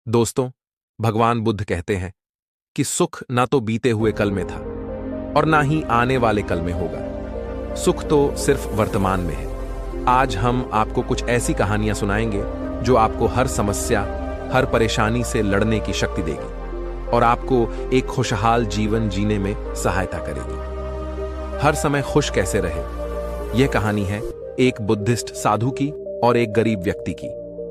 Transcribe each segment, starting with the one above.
दोस्तों, भगवान बुद्ध कहते हैं कि सुख ना तो बीते हुए कल में था और ना ही आने वाले कल में होगा। सुख तो सिर्फ वर्तमान में है। आज हम आपको कुछ ऐसी कहानियां सुनाएंगे जो आपको हर समस्या, हर परेशानी से लड़ने की शक्ति देगी और आपको एक खुशहाल जीवन जीने में सहायता करेगी। हर समय खुश कैसे रहे, यह कहानी है एक बुद्धिस्ट साधु की और एक गरीब व्यक्ति की।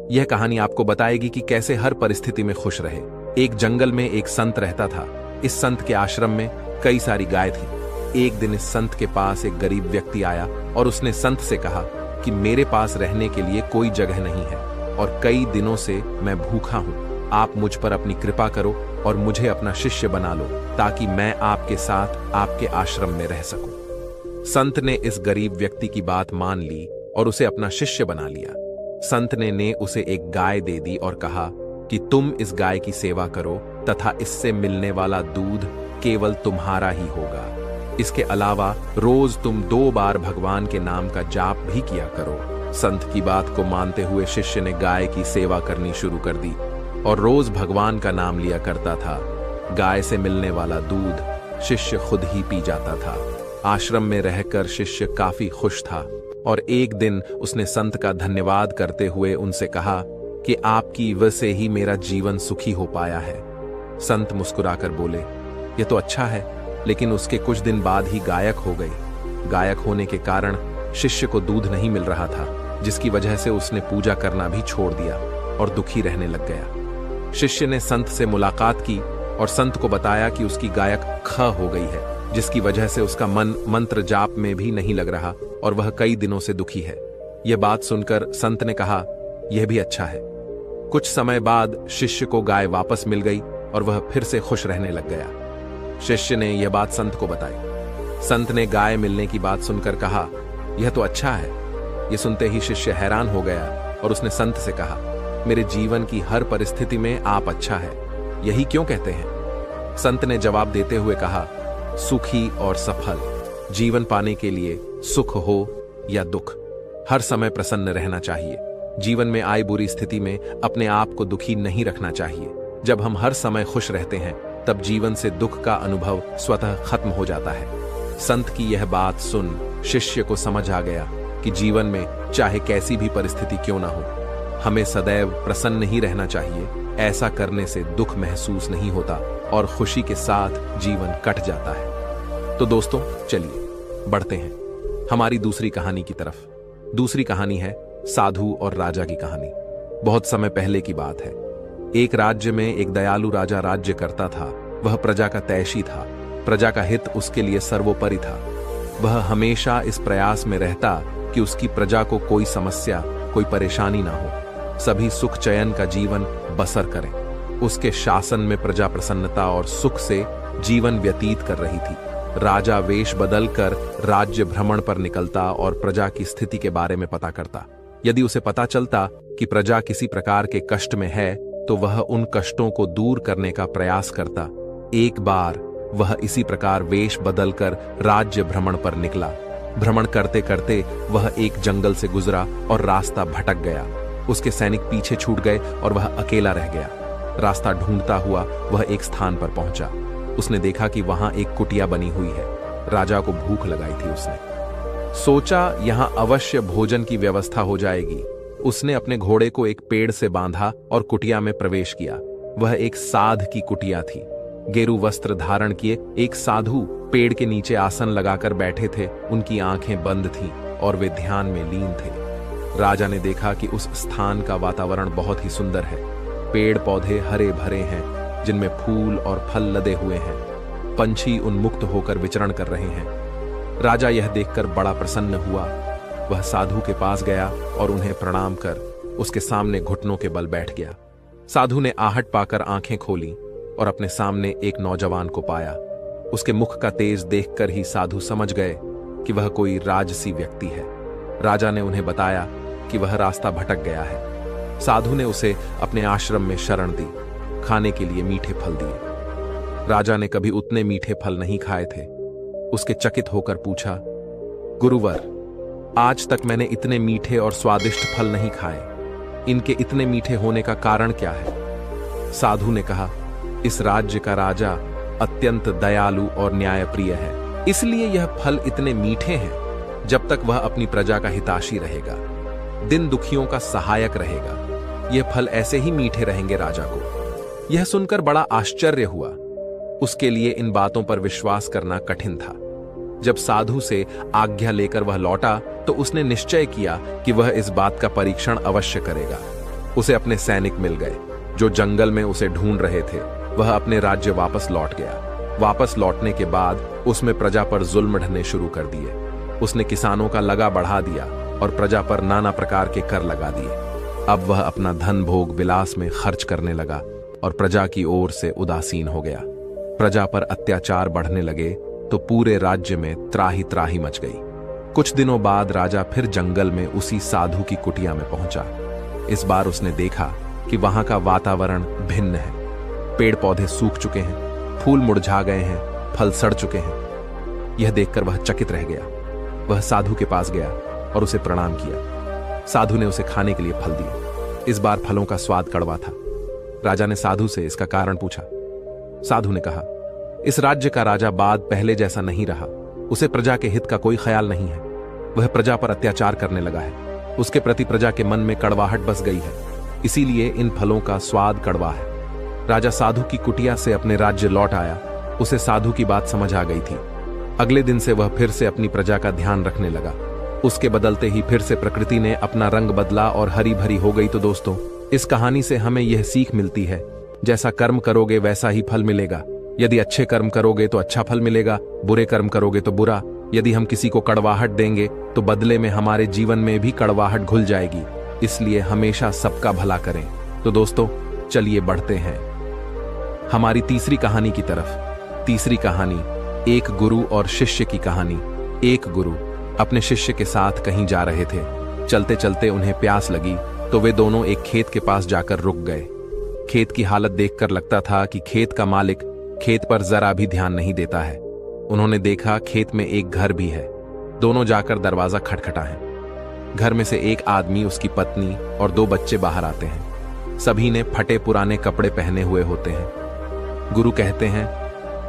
यह कहानी आपको बताएगी कि कैसे हर परिस्थिति में खुश रहे। एक जंगल में एक संत रहता था। इस संत के आश्रम में कई सारी गाय थी। एक दिन इस संत के पास एक गरीब व्यक्ति आया और उसने संत से कहा कि मेरे पास रहने के लिए कोई जगह नहीं है और कई दिनों से मैं भूखा हूं। आप मुझ पर अपनी कृपा करो और मुझे अपना शिष्य बना लो ताकि मैं आपके साथ आपके आश्रम में रह सकूं। संत ने इस गरीब व्यक्ति की बात मान ली और उसे अपना शिष्य बना लिया। संत ने उसे एक गाय दे दी और कहा कि तुम इस गाय की सेवा करो तथा इससे मिलने वाला दूध केवल तुम्हारा ही होगा। इसके अलावा रोज तुम 2 बार भगवान के नाम का जाप भी किया करो। संत की बात को मानते हुए शिष्य ने गाय की सेवा करनी शुरू कर दी और रोज भगवान का नाम लिया करता था। गाय से मिलने वाला दूध शिष्य खुद ही पी जाता था। आश्रम में रहकर शिष्य काफी खुश था और एक दिन उसने संत का धन्यवाद करते हुए उनसे कहा कि आपकी वजह से ही मेरा जीवन सुखी हो पाया है। संत मुस्कुराकर बोले, यह तो अच्छा है, लेकिन उसके कुछ दिन बाद ही गायक हो गई। गायक होने के कारण शिष्य को दूध नहीं मिल रहा था, जिसकी वजह से उसने पूजा करना भी छोड़ दिया और दुखी रहने लग गया। शिष्य ने संत से मुलाकात की और संत को बताया कि उसकी गायक ख हो गई है, जिसकी वजह से उसका मन मंत्र जाप में भी नहीं लग रहा और वह कई दिनों से दुखी है। यह बात सुनकर संत ने कहा, यह भी अच्छा है। कुछ समय बाद शिष्य को गाय वापस मिल गई और वह फिर से खुश रहने लग गया। शिष्य ने यह बात संत को बताई। संत ने गाय मिलने की बात सुनकर कहा, यह तो अच्छा है। यह सुनते ही शिष्य हैरान हो गया और उसने संत से कहा, मेरे जीवन की हर परिस्थिति में आप अच्छा है, यही क्यों कहते हैं? संत ने जवाब देते हुए कहा, सुखी और सफल जीवन पाने के लिए सुख हो या दुख, हर समय प्रसन्न रहना चाहिए। जीवन में आई बुरी स्थिति में अपने आप को दुखी नहीं रखना चाहिए। जब हम हर समय खुश रहते हैं तब जीवन से दुख का अनुभव स्वतः खत्म हो जाता है। संत की यह बात सुन शिष्य को समझ आ गया कि जीवन में चाहे कैसी भी परिस्थिति क्यों ना हो, हमें सदैव प्रसन्न ही रहना चाहिए। ऐसा करने से दुख महसूस नहीं होता और खुशी के साथ जीवन कट जाता है। तो दोस्तों, चलिए बढ़ते हैं हमारी दूसरी कहानी की तरफ। दूसरी कहानी है साधु और राजा की कहानी। बहुत समय पहले की बात है। एक राज्य में एक दयालु राजा राज्य करता था। वह प्रजा का तैशी था। प्रजा का हित उसके लिए सर्वोपरि था। वह हमेशा इस प्रयास में रहता कि उसकी प्रजा को कोई समस्या, कोई परेशानी ना हो, सभी सुख चयन का जीवन बसर करें। उसके शासन में प्रजा प्रसन्नता और सुख से जीवन व्यतीत कर रही थी। राजा वेश बदलकर राज्य भ्रमण पर निकलता और प्रजा की स्थिति के बारे में पता करता। यदि उसे पता चलता कि प्रजा किसी प्रकार के कष्ट में है तो वह उन कष्टों को दूर करने का प्रयास करता। एक बार वह इसी प्रकार वेश बदलकर राज्य भ्रमण पर निकला। भ्रमण करते करते वह एक जंगल से गुजरा और रास्ता भटक गया। उसके सैनिक पीछे छूट गए और वह अकेला रह गया। रास्ता ढूंढता हुआ वह एक स्थान पर पहुंचा। उसने देखा कि वहां एक कुटिया बनी हुई है। राजा को भूख लगाई थी। उसने सोचा यहां अवश्य भोजन की व्यवस्था हो जाएगी। उसने अपने घोड़े को एक पेड़ से बांधा और कुटिया में प्रवेश किया। वह एक साध की कुटिया थी। गेरू वस्त्र धारण किए एक साधु पेड़ के नीचे आसन लगाकर बैठे थे। उनकी आंखें बंद थीं और वे ध्यान में लीन थे। राजा ने देखा कि उस स्थान का वातावरण बहुत ही सुंदर है। पेड़ पौधे हरे भरे हैं, जिनमें फूल और फल लदे हुए हैं। पंछी उन्मुक्त होकर विचरण कर रहे हैं। राजा यह देखकर बड़ा प्रसन्न हुआ। वह साधु के पास गया और उन्हें प्रणाम कर उसके सामने घुटनों के बल बैठ गया। साधु ने आहट पाकर आंखें खोली और अपने सामने एक नौजवान को पाया। उसके मुख का तेज देखकर ही साधु समझ गए कि वह कोई राजसी व्यक्ति है। राजा ने उन्हें बताया कि वह रास्ता भटक गया है। साधु ने उसे अपने आश्रम में शरण दी। खाने के लिए मीठे फल दिए। राजा ने कभी उतने मीठे फल नहीं खाए थे। उसके चकित होकर पूछा, गुरुवर, आज तक मैंने इतने मीठे और स्वादिष्ट फल नहीं खाए। इनके इतने मीठे होने का कारण क्या है? साधु ने कहा, इस राज्य का राजा अत्यंत दयालु और न्यायप्रिय है, इसलिए यह फल इतने मीठे हैं। जब तक वह अपनी प्रजा का हिताशी रहेगा, दिन दुखियों का सहायक रहेगा, यह फल ऐसे ही मीठे रहेंगे राजा को। यह सुनकर बड़ा आश्चर्य हुआ। उसके लिए इन बातों पर विश्वास करना कठिन था। जब साधु से आज्ञा लेकर वह लौटा तो उसने निश्चय किया कि वह इस बात का परीक्षण अवश्य करेगा। उसे अपने सैनिक मिल गए जो जंगल में उसे ढूंढ रहे थे। वह अपने राज्य वापस लौट गया। वापस लौटने के बाद उसमें प्रजा पर जुल्म ढने शुरू कर दिए। उसने किसानों का लगा बढ़ा दिया और प्रजा पर नाना प्रकार के कर लगा दिए। अब वह अपना धन भोग विलास में खर्च करने लगा और प्रजा की ओर से उदासीन हो गया। प्रजा पर अत्याचार बढ़ने लगे तो पूरे राज्य में त्राही त्राही मच गई। कुछ दिनों बाद राजा फिर जंगल में उसी साधु की कुटिया में पहुंचा। इस बार उसने देखा कि वहां का वातावरण भिन्न है। पेड़ पौधे सूख चुके हैं, फूल मुरझा गए हैं, फल सड़ चुके हैं। यह देखकर वह चकित रह गया। वह साधु के पास गया और उसे प्रणाम किया। साधु ने उसे खाने के लिए फल दिए। इस बार फलों का स्वाद कड़वा था। राजा ने साधु से इसका कारण पूछा। साधु ने कहा, इस राज्य का राजा बाद पहले जैसा नहीं रहा। उसे प्रजा के हित का कोई ख्याल नहीं है। वह प्रजा पर अत्याचार करने लगा है। उसके प्रति प्रजा के मन में कड़वाहट बस गई है, इसीलिए इन फलों का स्वाद कड़वा है। राजा साधु की कुटिया से अपने राज्य लौट आया। उसे साधु की बात समझ आ गई थी। अगले दिन से वह फिर से अपनी प्रजा का ध्यान रखने लगा। उसके बदलते ही फिर से प्रकृति ने अपना रंग बदला और हरी भरी हो गई। तो दोस्तों, इस कहानी से हमें यह सीख मिलती है, जैसा कर्म करोगे वैसा ही फल मिलेगा। यदि अच्छे कर्म करोगे तो अच्छा फल मिलेगा, बुरे कर्म करोगे तो बुरा। यदि हम किसी को कड़वाहट देंगे तो बदले में हमारे जीवन में भी कड़वाहट घुल जाएगी। इसलिए हमेशा सबका भला करें। तो दोस्तों, चलिए बढ़ते हैं हमारी तीसरी कहानी की तरफ। तीसरी कहानी, एक गुरु और शिष्य की कहानी। एक गुरु अपने शिष्य के साथ कहीं जा रहे थे। चलते चलते उन्हें प्यास लगी तो वे दोनों एक खेत के पास जाकर रुक गए। खेत की हालत देखकर लगता था कि खेत का मालिक खेत पर जरा भी ध्यान नहीं देता है। उन्होंने देखा खेत में एक घर भी है। दोनों जाकर दरवाजा खटखटाए। घर में से एक आदमी, उसकी पत्नी और 2 बच्चे बाहर आते हैं। सभी ने फटे पुराने कपड़े पहने हुए होते हैं। गुरु कहते हैं,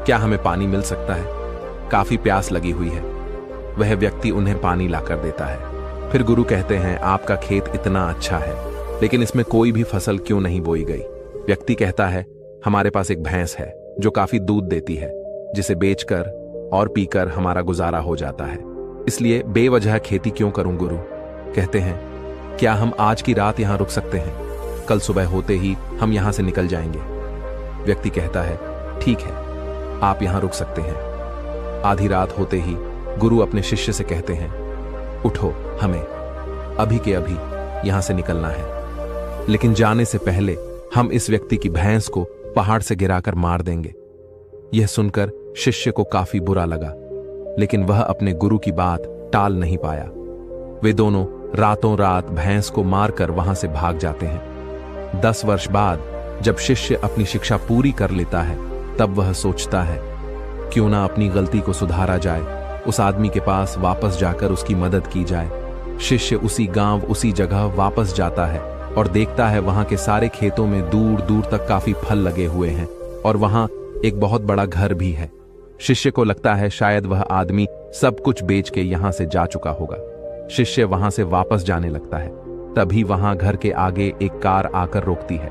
क्या हमें पानी मिल सकता है? काफी प्यास लगी हुई है। वह व्यक्ति उन्हें पानी लाकर देता है। फिर गुरु कहते हैं, आपका खेत इतना अच्छा है, लेकिन इसमें कोई भी फसल क्यों नहीं बोई गई? व्यक्ति कहता है, हमारे पास एक भैंस है जो काफी दूध देती है, जिसे बेचकर और पीकर हमारा गुजारा हो जाता है। इसलिए बेवजह खेती क्यों करूं? गुरु कहते हैं, क्या हम आज की रात यहां रुक सकते हैं? कल सुबह होते ही हम यहां से निकल जाएंगे। व्यक्ति कहता है, ठीक है, आप यहां रुक सकते हैं। आधी रात होते ही गुरु अपने शिष्य से कहते हैं, उठो, हमें अभी के अभी यहां से निकलना है। लेकिन जाने से पहले हम इस व्यक्ति की भैंस को पहाड़ से गिराकर मार देंगे। यह सुनकर शिष्य को काफी बुरा लगा, लेकिन वह अपने गुरु की बात टाल नहीं पाया। वे दोनों रातों रात भैंस को मारकर वहां से भाग जाते हैं। 10 वर्ष बाद जब शिष्य अपनी शिक्षा पूरी कर लेता है, तब वह सोचता है, क्यों ना अपनी गलती को सुधारा जाए, उस आदमी के पास वापस जाकर उसकी मदद की जाए। शिष्य उसी गांव, उसी जगह वापस जाता है और देखता है वहां के सारे खेतों में दूर दूर तक काफी फल लगे हुए हैं और वहां एक बहुत बड़ा घर भी है। शिष्य को लगता है शायद वह आदमी सब कुछ बेच के यहां से जा चुका होगा। शिष्य वहां से वापस जाने लगता है। तभी वहां घर के आगे एक कार आकर रोकती है।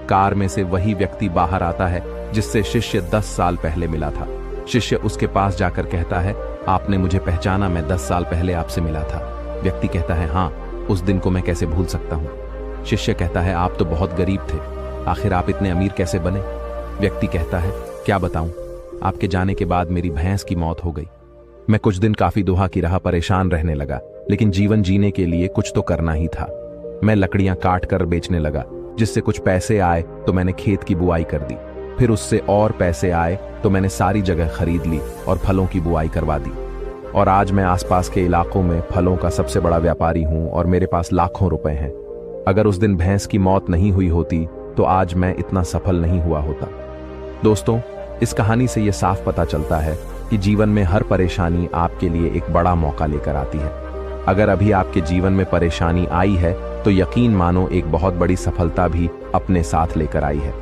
कार में से वही व्यक्ति बाहर आता है जिससे शिष्य 10 साल पहले मिला था। शिष्य उसके पास जाकर कहता है, आपने मुझे पहचाना? मैं 10 साल पहले आपसे मिला था। व्यक्ति कहता है, हाँ, उस दिन को मैं कैसे भूल सकता हूँ। शिष्य कहता है, आप तो बहुत गरीब थे, आखिर आप इतने अमीर कैसे बने? व्यक्ति कहता है, क्या बताऊं, आपके जाने के बाद मेरी भैंस की मौत हो गई। मैं कुछ दिन काफी दुहा की राह परेशान रहने लगा, लेकिन जीवन जीने के लिए कुछ तो करना ही था। मैं लकड़ियां काट कर बेचने लगा, जिससे कुछ पैसे आए तो मैंने खेत की बुआई कर दी। फिर उससे और पैसे आए तो मैंने सारी जगह खरीद ली और फलों की बुआई करवा दी। और आज मैं आसपास के इलाकों में फलों का सबसे बड़ा व्यापारी हूं और मेरे पास लाखों रुपए हैं। अगर उस दिन भैंस की मौत नहीं हुई होती तो आज मैं इतना सफल नहीं हुआ होता। दोस्तों, इस कहानी से यह साफ पता चलता है कि जीवन में हर परेशानी आपके लिए एक बड़ा मौका लेकर आती है। अगर अभी आपके जीवन में परेशानी आई है तो यकीन मानो एक बहुत बड़ी सफलता भी अपने साथ लेकर आई है।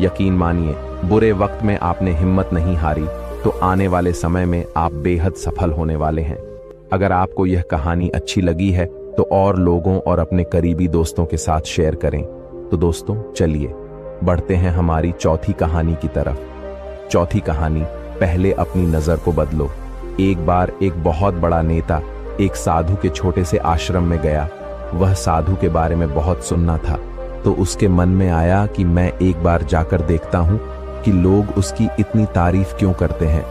यकीन मानिए, बुरे वक्त में आपने हिम्मत नहीं हारी तो आने वाले समय में आप बेहद सफल होने वाले हैं। अगर आपको यह कहानी अच्छी लगी है तो और लोगों और अपने करीबी दोस्तों के साथ शेयर करें। तो दोस्तों, चलिए बढ़ते हैं हमारी चौथी कहानी की तरफ। चौथी कहानी, पहले अपनी नजर को बदलो। एक बार एक बहुत बड़ा नेता एक साधु के छोटे से आश्रम में गया। वह साधु के बारे में बहुत सुनना था, तो उसके मन में आया कि मैं एक बार जाकर देखता हूं कि लोग उसकी इतनी तारीफ क्यों करते हैं।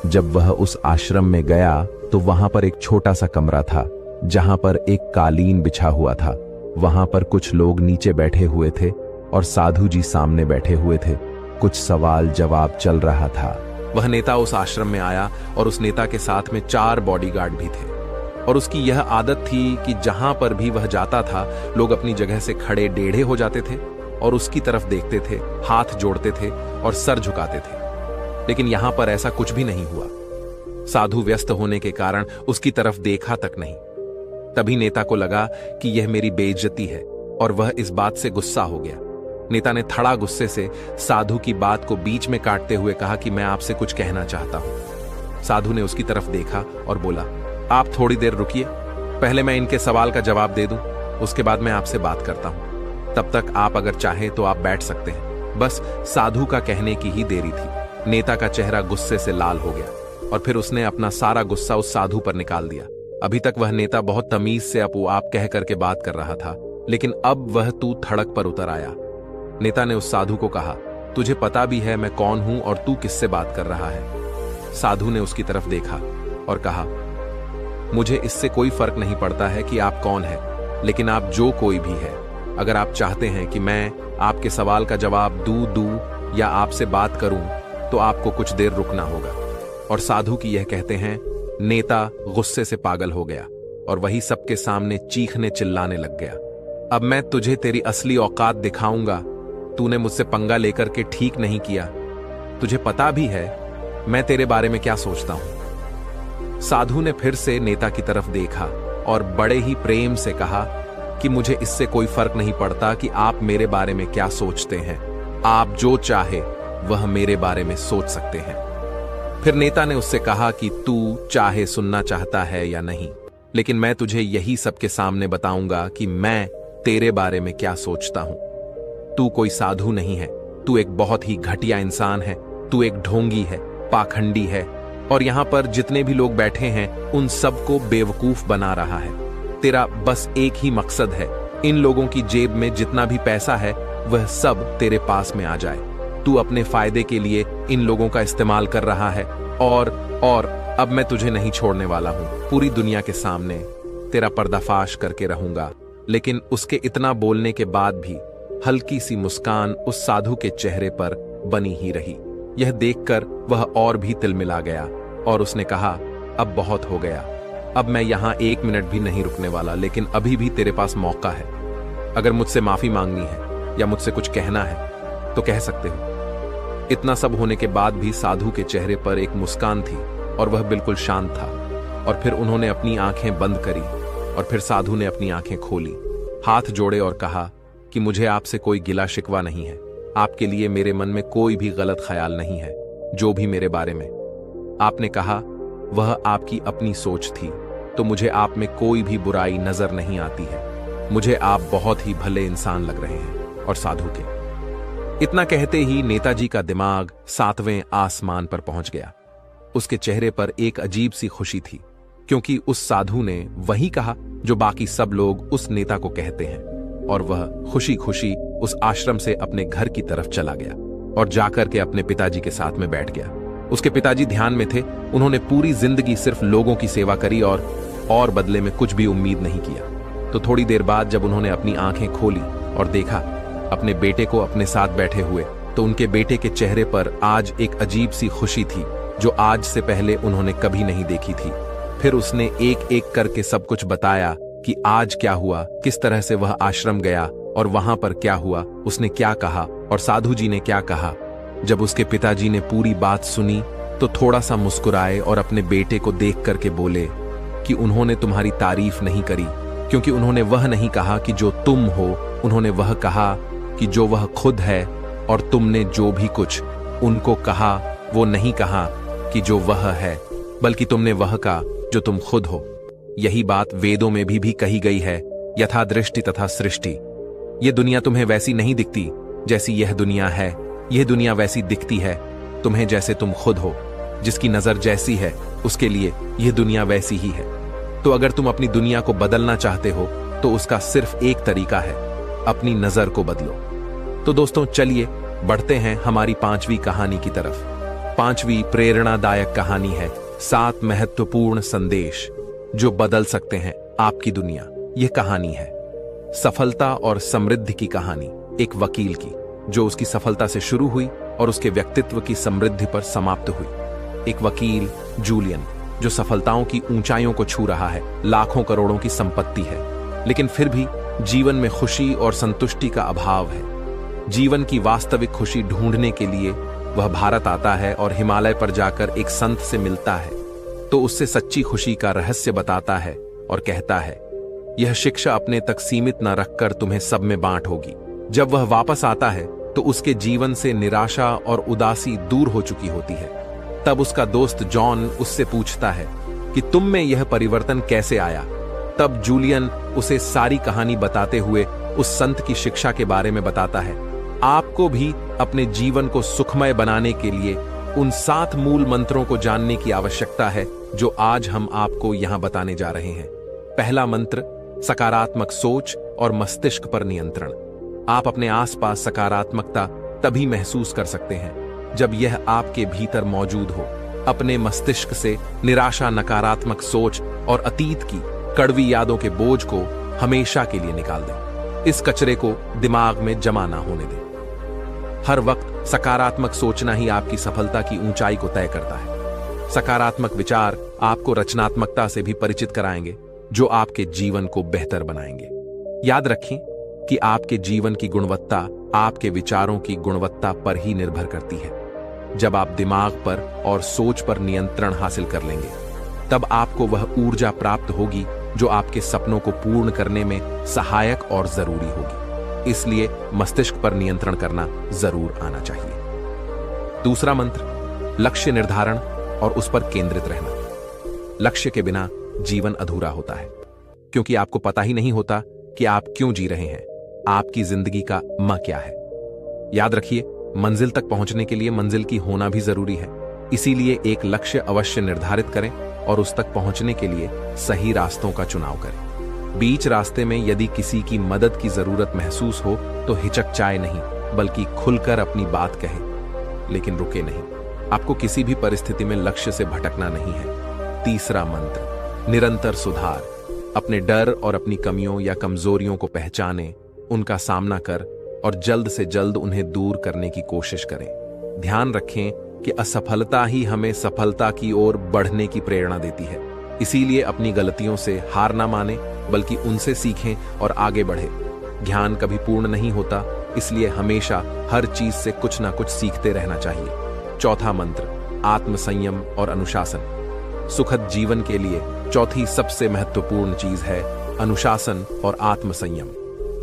जब वह उस आश्रम में गया तो वहां पर एक छोटा सा कमरा था जहां पर एक कालीन बिछा हुआ था। वहां पर कुछ लोग नीचे बैठे हुए थे और साधु जी सामने बैठे हुए थे। कुछ सवाल जवाब चल रहा था। वह नेता उस आश्रम में आया और उस नेता के साथ में 4 बॉडीगार्ड भी थे और उसकी यह आदत थी कि जहां पर भी वह जाता था लोग अपनी जगह से खड़े टेढ़े हो जाते थे और उसकी तरफ देखते थे, हाथ जोड़ते थे और सर झुकाते थे। लेकिन यहां पर ऐसा कुछ भी नहीं हुआ। साधु व्यस्त होने के कारण उसकी तरफ देखा तक नहीं। तभी नेता को लगा कि यह मेरी बेइज्जती है और वह इस बात से गुस्सा हो गया। नेता ने थड़ा गुस्से से साधु की बात को बीच में काटते हुए कहा कि मैं आपसे कुछ कहना चाहता हूं। साधु ने उसकी तरफ देखा और बोला, आप थोड़ी देर रुकिए, पहले मैं इनके सवाल का जवाब दे दूं, उसके बाद मैं आपसे बात करता हूं। तब तक आप अगर चाहें तो आप बैठ सकते हैं। बस साधु का कहने की ही देरी थी। नेता का चेहरा गुस्से से लाल हो गया और फिर उसने अपना सारा गुस्सा उस साधु पर निकाल दिया। अभी तक वह नेता बहुत तमीज से अपू आप कह करके बात कर रहा था, लेकिन अब वह तू थड़क पर उतर आया। नेता ने उस साधु को कहा, तुझे पता भी है मैं कौन हूं और तू किससे बात कर रहा है। साधु ने उसकी तरफ देखा और कहा, मुझे इससे कोई फर्क नहीं पड़ता है कि आप कौन है, लेकिन आप जो कोई भी है, अगर आप चाहते हैं कि मैं आपके सवाल का जवाब दूं या आपसे बात करूं तो आपको कुछ देर रुकना होगा। और साधु की यह कहते हैं नेता गुस्से से पागल हो गया और वही सबके सामने चीखने चिल्लाने लग गया, अब मैं तुझे तेरी असली औकात दिखाऊंगा। तूने मुझसे पंगा लेकर के ठीक नहीं किया। तुझे पता भी है मैं तेरे बारे में क्या सोचता हूं। साधु ने फिर से नेता की तरफ देखा और बड़े ही प्रेम से कहा कि मुझे इससे कोई फर्क नहीं पड़ता कि आप मेरे बारे में क्या सोचते हैं। आप जो चाहे वह मेरे बारे में सोच सकते हैं। फिर नेता ने उससे कहा कि तू चाहे सुनना चाहता है या नहीं, लेकिन मैं तुझे यही सबके सामने बताऊंगा कि मैं तेरे बारे में क्या सोचता हूं। तू कोई साधु नहीं है, तू एक बहुत ही घटिया इंसान है। तू एक ढोंगी है, पाखंडी है और यहां पर जितने भी लोग बैठे हैं उन सबको बेवकूफ बना रहा है। तेरा बस एक ही मकसद है, इन लोगों की जेब में जितना भी पैसा है वह सब तेरे पास में आ जाए। तू अपने फायदे के लिए इन लोगों का इस्तेमाल कर रहा है और अब मैं तुझे नहीं छोड़ने वाला हूं। पूरी दुनिया के सामने तेरा पर्दाफाश करके रहूंगा। लेकिन उसके इतना बोलने के बाद भी हल्की सी मुस्कान उस साधु के चेहरे पर बनी ही रही। यह देखकर वह और भी तिलमिला गया और उसने कहा, अब बहुत हो गया, अब मैं यहां 1 मिनट भी नहीं रुकने वाला, लेकिन अभी भी तेरे पास मौका है। अगर मुझसे माफी मांगनी है या मुझसे कुछ कहना है तो कह सकते हो। इतना सब होने के बाद भी साधु के चेहरे पर एक मुस्कान थी और वह बिल्कुल शांत था। और फिर उन्होंने अपनी आंखें बंद करी और फिर साधु ने अपनी आंखें खोली, हाथ जोड़े और कहा कि मुझे आपसे कोई गिला शिकवा नहीं है। आपके लिए मेरे मन में कोई भी गलत ख्याल नहीं है। जो भी मेरे बारे में आपने कहा वह आपकी अपनी सोच थी, तो मुझे आप में कोई भी बुराई नजर नहीं आती है। मुझे आप बहुत ही भले इंसान लग रहे हैं। और साधु के इतना कहते ही नेताजी का दिमाग 7वें आसमान पर पहुंच गया। उसके चेहरे पर एक अजीब सी खुशी थी, क्योंकि उस साधु ने वही कहा जो बाकी सब लोग उस नेता को कहते हैं। और वह खुशी खुशी उस आश्रम से अपने घर की तरफ चला गया और जाकर के अपने पिताजी के साथ में बैठ गया। उसके पिताजी ध्यान में थे। उन्होंने पूरी जिंदगी सिर्फ लोगों की सेवा करी और बदले में कुछ भी उम्मीद नहीं किया। तो थोड़ी देर बाद जब उन्होंने अपनी आंखें खोली और देखा अपने बेटे को अपने साथ बैठे हुए, तो उनके बेटे के चेहरे पर आज एक अजीब सी खुशी थी जो आज से पहले उन्होंने कभी नहीं देखी थी। फिर उसने एक एक करके सब कुछ बताया कि आज क्या हुआ, किस तरह से वह आश्रम गया और वहां पर क्या हुआ, उसने क्या कहा और साधु जी ने क्या कहा। जब उसके पिताजी ने पूरी बात सुनी तो थोड़ा सा मुस्कुराए और अपने बेटे को देख करके बोले कि उन्होंने तुम्हारी तारीफ नहीं करी, क्योंकि उन्होंने वह नहीं कहा कि जो तुम हो, उन्होंने वह कहा कि जो वह खुद है और तुमने जो भी कुछ उनको कहा वो नहीं कहा कि जो वह है, बल्कि तुमने वह कहा जो तुम खुद हो। यही बात वेदों में भी कही गई है, यथा दृष्टि तथा सृष्टि। यह दुनिया तुम्हें वैसी नहीं दिखती जैसी यह दुनिया है, यह दुनिया वैसी दिखती है तुम्हें जैसे तुम खुद हो। जिसकी नजर जैसी है उसके लिए यह दुनिया वैसी ही है। तो अगर तुम अपनी दुनिया को बदलना चाहते हो तो उसका सिर्फ एक तरीका है, अपनी नजर को बदलो। तो दोस्तों चलिए बढ़ते हैं हमारी 5वीं कहानी की तरफ। 5वीं प्रेरणादायक कहानी है 7 महत्वपूर्ण संदेश जो बदल सकते हैं आपकी दुनिया। यह कहानी है सफलता और समृद्धि की कहानी, एक वकील की जो उसकी सफलता से शुरू हुई और उसके व्यक्तित्व की समृद्धि पर समाप्त हुई। एक वकील जूलियन जो सफलताओं की ऊंचाइयों को छू रहा है, लाखों करोड़ों की संपत्ति है, लेकिन फिर भी जीवन में खुशी और संतुष्टि का अभाव है। जीवन की वास्तविक खुशी ढूंढने के लिए वह भारत आता है और हिमालय पर जाकर एक संत से मिलता है, तो उससे सच्ची खुशी का रहस्य बताता है और कहता है, यह शिक्षा अपने तक सीमित न रखकर तुम्हें सब में बांट होगी। जब वह वापस आता है तो उसके जीवन से निराशा और उदासी दूर हो चुकी होती है। तब उसका दोस्त जॉन उससे पूछता है कि तुम में यह परिवर्तन कैसे आया। तब जूलियन उसे सारी कहानी बताते हुए उस संत की शिक्षा के बारे में बताता है। आपको भी अपने जीवन को सुखमय बनाने के लिए उन 7 मूल मंत्रों को जानने की आवश्यकता है जो आज हम आपको यहां बताने जा रहे हैं। पहला मंत्र, सकारात्मक सोच और मस्तिष्क पर नियंत्रण। आप अपने आसपास सकारात्मकता तभी महसूस कर सकते हैं जब यह आपके भीतर मौजूद हो। अपने मस्तिष्क से निराशा, नकारात्मक सोच और अतीत की कड़वी यादों के बोझ को हमेशा के लिए निकाल दें। इस कचरे को दिमाग में जमा ना होने दें। हर वक्त सकारात्मक सोचना ही आपकी सफलता की ऊंचाई को तय करता है। सकारात्मक विचार आपको रचनात्मकता से भी परिचित कराएंगे जो आपके जीवन को बेहतर बनाएंगे। याद रखें कि आपके जीवन की गुणवत्ता आपके विचारों की गुणवत्ता पर ही निर्भर करती है। जब आप दिमाग पर और सोच पर नियंत्रण हासिल कर लेंगे, तब आपको वह ऊर्जा प्राप्त होगी जो आपके सपनों को पूर्ण करने में सहायक और जरूरी होगी। इसलिए मस्तिष्क पर नियंत्रण करना जरूर आना चाहिए। दूसरा मंत्र, लक्ष्य निर्धारण और उस पर केंद्रित रहना। लक्ष्य के बिना जीवन अधूरा होता है, क्योंकि आपको पता ही नहीं होता कि आप क्यों जी रहे हैं, आपकी जिंदगी का म क्या है। याद रखिए, मंजिल तक पहुंचने के लिए मंजिल की होना भी जरूरी है। इसीलिए एक लक्ष्य अवश्य निर्धारित करें और उस तक पहुंचने के लिए सही रास्तों का चुनाव करें। बीच रास्ते में यदि किसी की मदद की जरूरत महसूस हो तो हिचकचाए नहीं, बल्कि खुलकर अपनी बात कहें, लेकिन रुके नहीं। आपको किसी भी परिस्थिति में लक्ष्य से भटकना नहीं है। तीसरा मंत्र, निरंतर सुधार। अपने डर और अपनी कमियों या कमजोरियों को पहचानें, उनका सामना कर और जल्द से जल्द उन्हें दूर करने की कोशिश करें। ध्यान रखें कि असफलता ही हमें सफलता की ओर बढ़ने की प्रेरणा देती है। इसीलिए अपनी गलतियों से हार ना माने, बल्कि उनसे सीखें और आगे बढ़े। ज्ञान कभी पूर्ण नहीं होता, इसलिए हमेशा हर चीज से कुछ ना कुछ सीखते रहना चाहिए। चौथा मंत्र, आत्मसंयम और अनुशासन। सुखद जीवन के लिए चौथी सबसे महत्वपूर्ण चीज है अनुशासन और आत्मसंयम।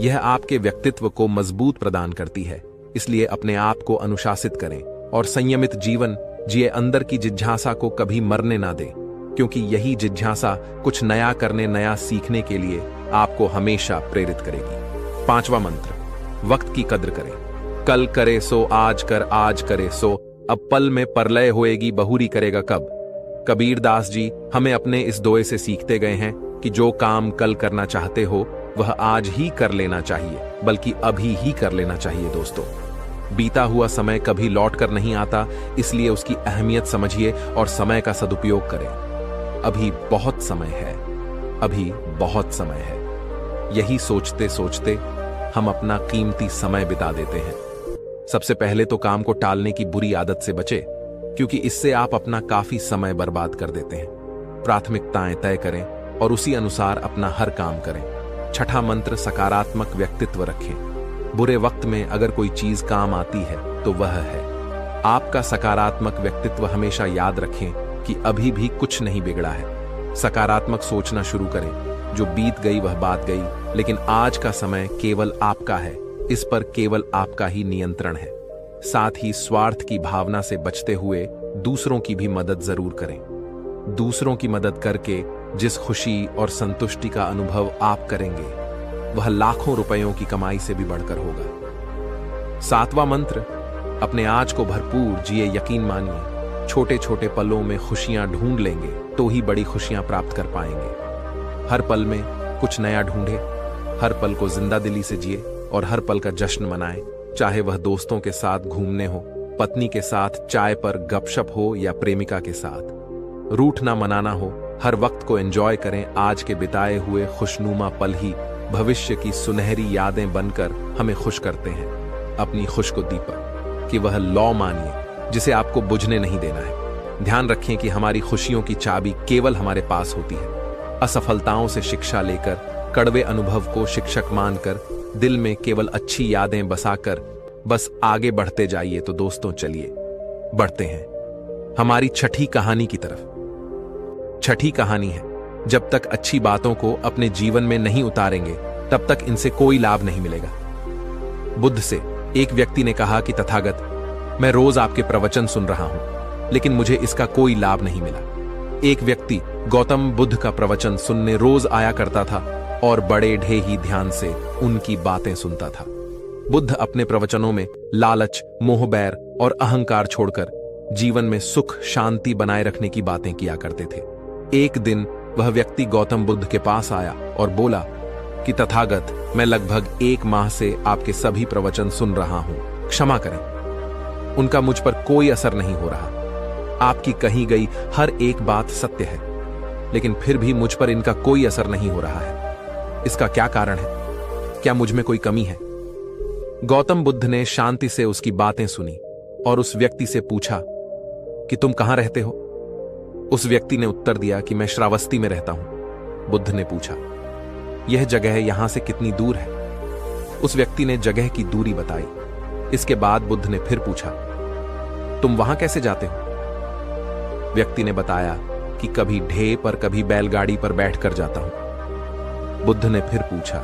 यह आपके व्यक्तित्व को मजबूत प्रदान करती है। इसलिए अपने आप को अनुशासित करें और संयमित जीवन जिए। अंदर की जिज्ञासा को कभी मरने ना दें, क्योंकि यही जिज्ञासा कुछ नया करने, नया सीखने के लिए आपको हमेशा प्रेरित करेगी। 5वां मंत्र, वक्त की कद्र करें। कल करे सो आज कर, आज करे सो अब पल में परलय होएगी, बहुरी करेगा कब। कबीर दास जी हमें अपने इस दोहे से सीखते गए हैं कि जो काम कल करना चाहते हो वह आज ही कर लेना चाहिए, बल्कि अभी ही कर लेना चाहिए। दोस्तों, बीता हुआ समय कभी लौट कर नहीं आता, इसलिए उसकी अहमियत समझिए और समय का सदुपयोग करें। अभी बहुत समय है, अभी बहुत समय है। यही सोचते सोचते हम अपना कीमती समय बिता देते हैं। सबसे पहले तो काम को टालने की बुरी आदत से बचे, क्योंकि इससे आप अपना काफी समय बर्बाद कर देते हैं। प्राथमिकताएं तय करें और उसी अनुसार अपना हर काम करें। छठा मंत्र, सकारात्मक व्यक्तित्व रखें। बुरे वक्त में अगर कोई चीज काम आती है तो वह है आपका सकारात्मक व्यक्तित्व। हमेशा याद रखें कि अभी भी कुछ नहीं बिगड़ा है। सकारात्मक सोचना शुरू करें। जो बीत गई वह बात गई, लेकिन आज का समय केवल आपका है। इस पर केवल आपका ही नियंत्रण है। साथ ही स्वार्थ की भावना से बचते हुए दूसरों की भी मदद जरूर करें। दूसरों की मदद करके जिस खुशी और संतुष्टि का अनुभव आप करेंगे, वह लाखों रुपयों की कमाई से भी बढ़कर होगा। 7वां मंत्र, अपने आज को भरपूर जिए। यकीन मानिए, छोटे छोटे पलों में खुशियां ढूंढ लेंगे तो ही बड़ी खुशियां प्राप्त कर पाएंगे। हर पल में कुछ नया ढूंढे, हर पल को जिंदा दिली से जिए और हर पल का जश्न मनाएं, चाहे वह दोस्तों के साथ घूमने हो, पत्नी के साथ चाय पर गपशप हो या प्रेमिका के साथ। रूठना मनाना हो, हर वक्त को एंजॉय करें। आज के बिताए हुए खुशनुमा पल ही भविष्य की सुनहरी यादें बनकर हमें खुश करते हैं। अपनी खुश को दीपक कि वह लौ मानिए जिसे आपको बुझने नहीं देना है। ध्यान रखें कि हमारी खुशियों की चाबी केवल हमारे पास होती है। असफलताओं से शिक्षा लेकर, कड़वे अनुभव को शिक्षक मानकर, दिल में केवल अच्छी यादें बसाकर बस आगे बढ़ते जाइए। तो दोस्तों चलिए बढ़ते हैं हमारी छठी कहानी की तरफ। छठी कहानी है, जब तक अच्छी बातों को अपने जीवन में नहीं उतारेंगे तब तक इनसे कोई लाभ नहीं मिलेगा। बुद्ध से एक व्यक्ति ने कहा कि तथागत, मैं रोज आपके प्रवचन सुन रहा हूं, लेकिन मुझे इसका कोई लाभ नहीं मिला। एक व्यक्ति गौतम बुद्ध का प्रवचन सुनने रोज आया करता था और बड़े ढेही ध्यान से उनकी बातें सुनता था। बुद्ध अपने प्रवचनों में लालच, मोह, बैर और अहंकार छोड़कर जीवन में सुख शांति बनाए रखने की बातें किया करते थे। एक दिन वह व्यक्ति गौतम बुद्ध के पास आया और बोला कि तथागत, मैं लगभग 1 माह से आपके सभी प्रवचन सुन रहा हूं, क्षमा करें। उनका मुझ पर कोई असर नहीं हो रहा। आपकी कही गई हर एक बात सत्य है, लेकिन फिर भी मुझ पर इनका कोई असर नहीं हो रहा है। इसका क्या कारण है? क्या मुझ में कोई कमी है? गौतम बुद्ध ने शांति से उसकी बातें सुनी और उस व्यक्ति से पूछा कि तुम कहां रहते हो? उस व्यक्ति ने उत्तर दिया कि मैं श्रावस्ती में रहता हूं। बुद्ध ने पूछा, यह जगह यहां से कितनी दूर है? उस व्यक्ति ने जगह की दूरी बताई। इसके बाद बुद्ध ने फिर पूछा, तुम वहां कैसे जाते हो? व्यक्ति ने बताया कि कभी ढे पर कभी बैलगाड़ी पर बैठकर जाता हूं। बुद्ध ने फिर पूछा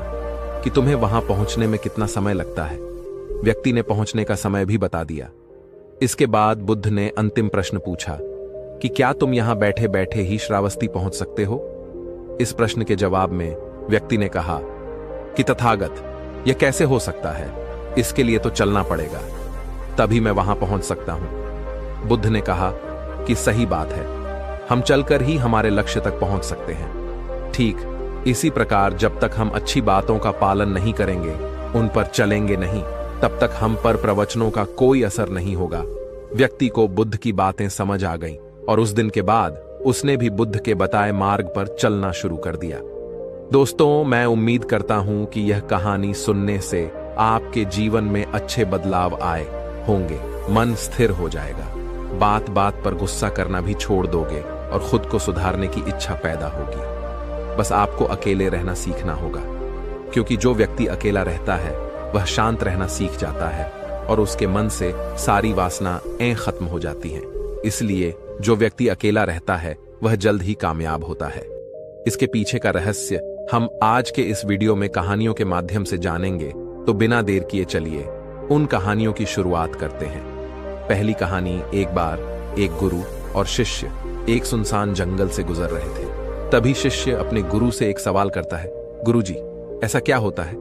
कि तुम्हें वहां पहुंचने में कितना समय लगता है? व्यक्ति ने पहुंचने का समय भी बता दिया। इसके बाद बुद्ध ने अंतिम प्रश्न पूछा कि क्या तुम यहां बैठे बैठे ही श्रावस्ती पहुंच सकते हो? इस प्रश्न के जवाब में व्यक्ति ने कहा कि तथागत, यह कैसे हो सकता है? इसके लिए तो चलना पड़ेगा, तभी मैं वहां पहुंच सकता हूं। बुद्ध ने कहा कि सही बात है, हम चलकर ही हमारे लक्ष्य तक पहुंच सकते हैं। ठीक इसी प्रकार जब तक हम अच्छी बातों का पालन नहीं करेंगे, उन पर चलेंगे नहीं, तब तक हम पर प्रवचनों का कोई असर नहीं होगा। व्यक्ति को बुद्ध की बातें समझ आ गईं और उस दिन के बाद उसने भी बुद्ध के बताए मार्ग पर चलना शुरू कर दिया। दोस्तों, मैं उम्मीद करता हूं कि यह कहानी सुनने से आपके जीवन में अच्छे बदलाव आए होंगे। मन स्थिर हो जाएगा, बात बात पर गुस्सा करना भी छोड़ दोगे और खुद को सुधारने की इच्छा पैदा होगी। बस आपको अकेले रहना सीखना होगा, क्योंकि जो व्यक्ति अकेला रहता है वह शांत रहना सीख जाता है और उसके मन से सारी वासनाएं खत्म हो जाती हैं। इसलिए जो व्यक्ति अकेला रहता है वह जल्द ही कामयाब होता है। इसके पीछे का रहस्य हम आज के इस वीडियो में कहानियों के माध्यम से जानेंगे। तो बिना देर किए चलिए उन कहानियों की शुरुआत करते हैं। पहली कहानी, एक बार एक गुरु और शिष्य एक सुनसान जंगल से गुजर रहे थे। तभी शिष्य अपने गुरु से एक सवाल करता है, गुरुजी, ऐसा क्या होता है?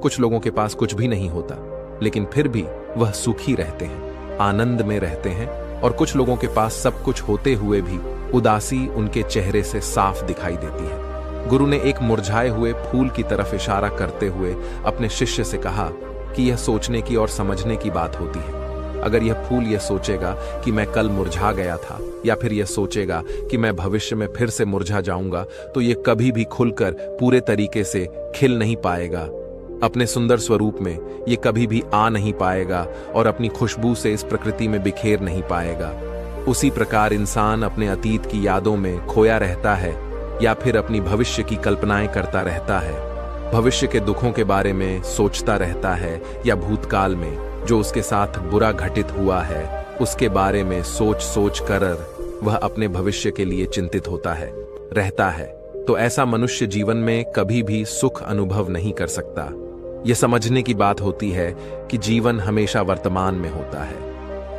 कुछ लोगों के पास कुछ भी नहीं होता, लेकिन फिर भी वह सुखी रहते हैं, आनंद में रहते हैं, और कुछ लोगों के पास सब कुछ होते हुए भी उदासी उनके चेहरे से साफ दिखाई देती है। गुरु ने एक मुरझाए हुए फूल की तरफ इशारा करते हुए अपने शिष्य से कहा कि यह सोचने की और समझने की बात होती है। अगर यह फूल यह सोचेगा कि मैं कल मुरझा गया था, या फिर यह सोचेगा कि मैं भविष्य में फिर से मुरझा जाऊंगा, तो यह कभी भी खुलकर पूरे तरीके से खिल नहीं पाएगा। अपने सुंदर स्वरूप में ये कभी भी आ नहीं पाएगा और अपनी खुशबू से इस प्रकृति में बिखेर नहीं पाएगा। उसी प्रकार इंसान अपने अतीत की यादों में खोया रहता है या फिर अपनी भविष्य की कल्पनाएं करता रहता है। भविष्य के दुखों के बारे में सोचता रहता है या भूतकाल में जो उसके साथ बुरा घटित हुआ है उसके बारे में सोच सोच कर वह अपने भविष्य के लिए चिंतित होता है रहता है। तो ऐसा मनुष्य जीवन में कभी भी सुख अनुभव नहीं कर सकता। यह समझने की बात होती है कि जीवन हमेशा वर्तमान में होता है।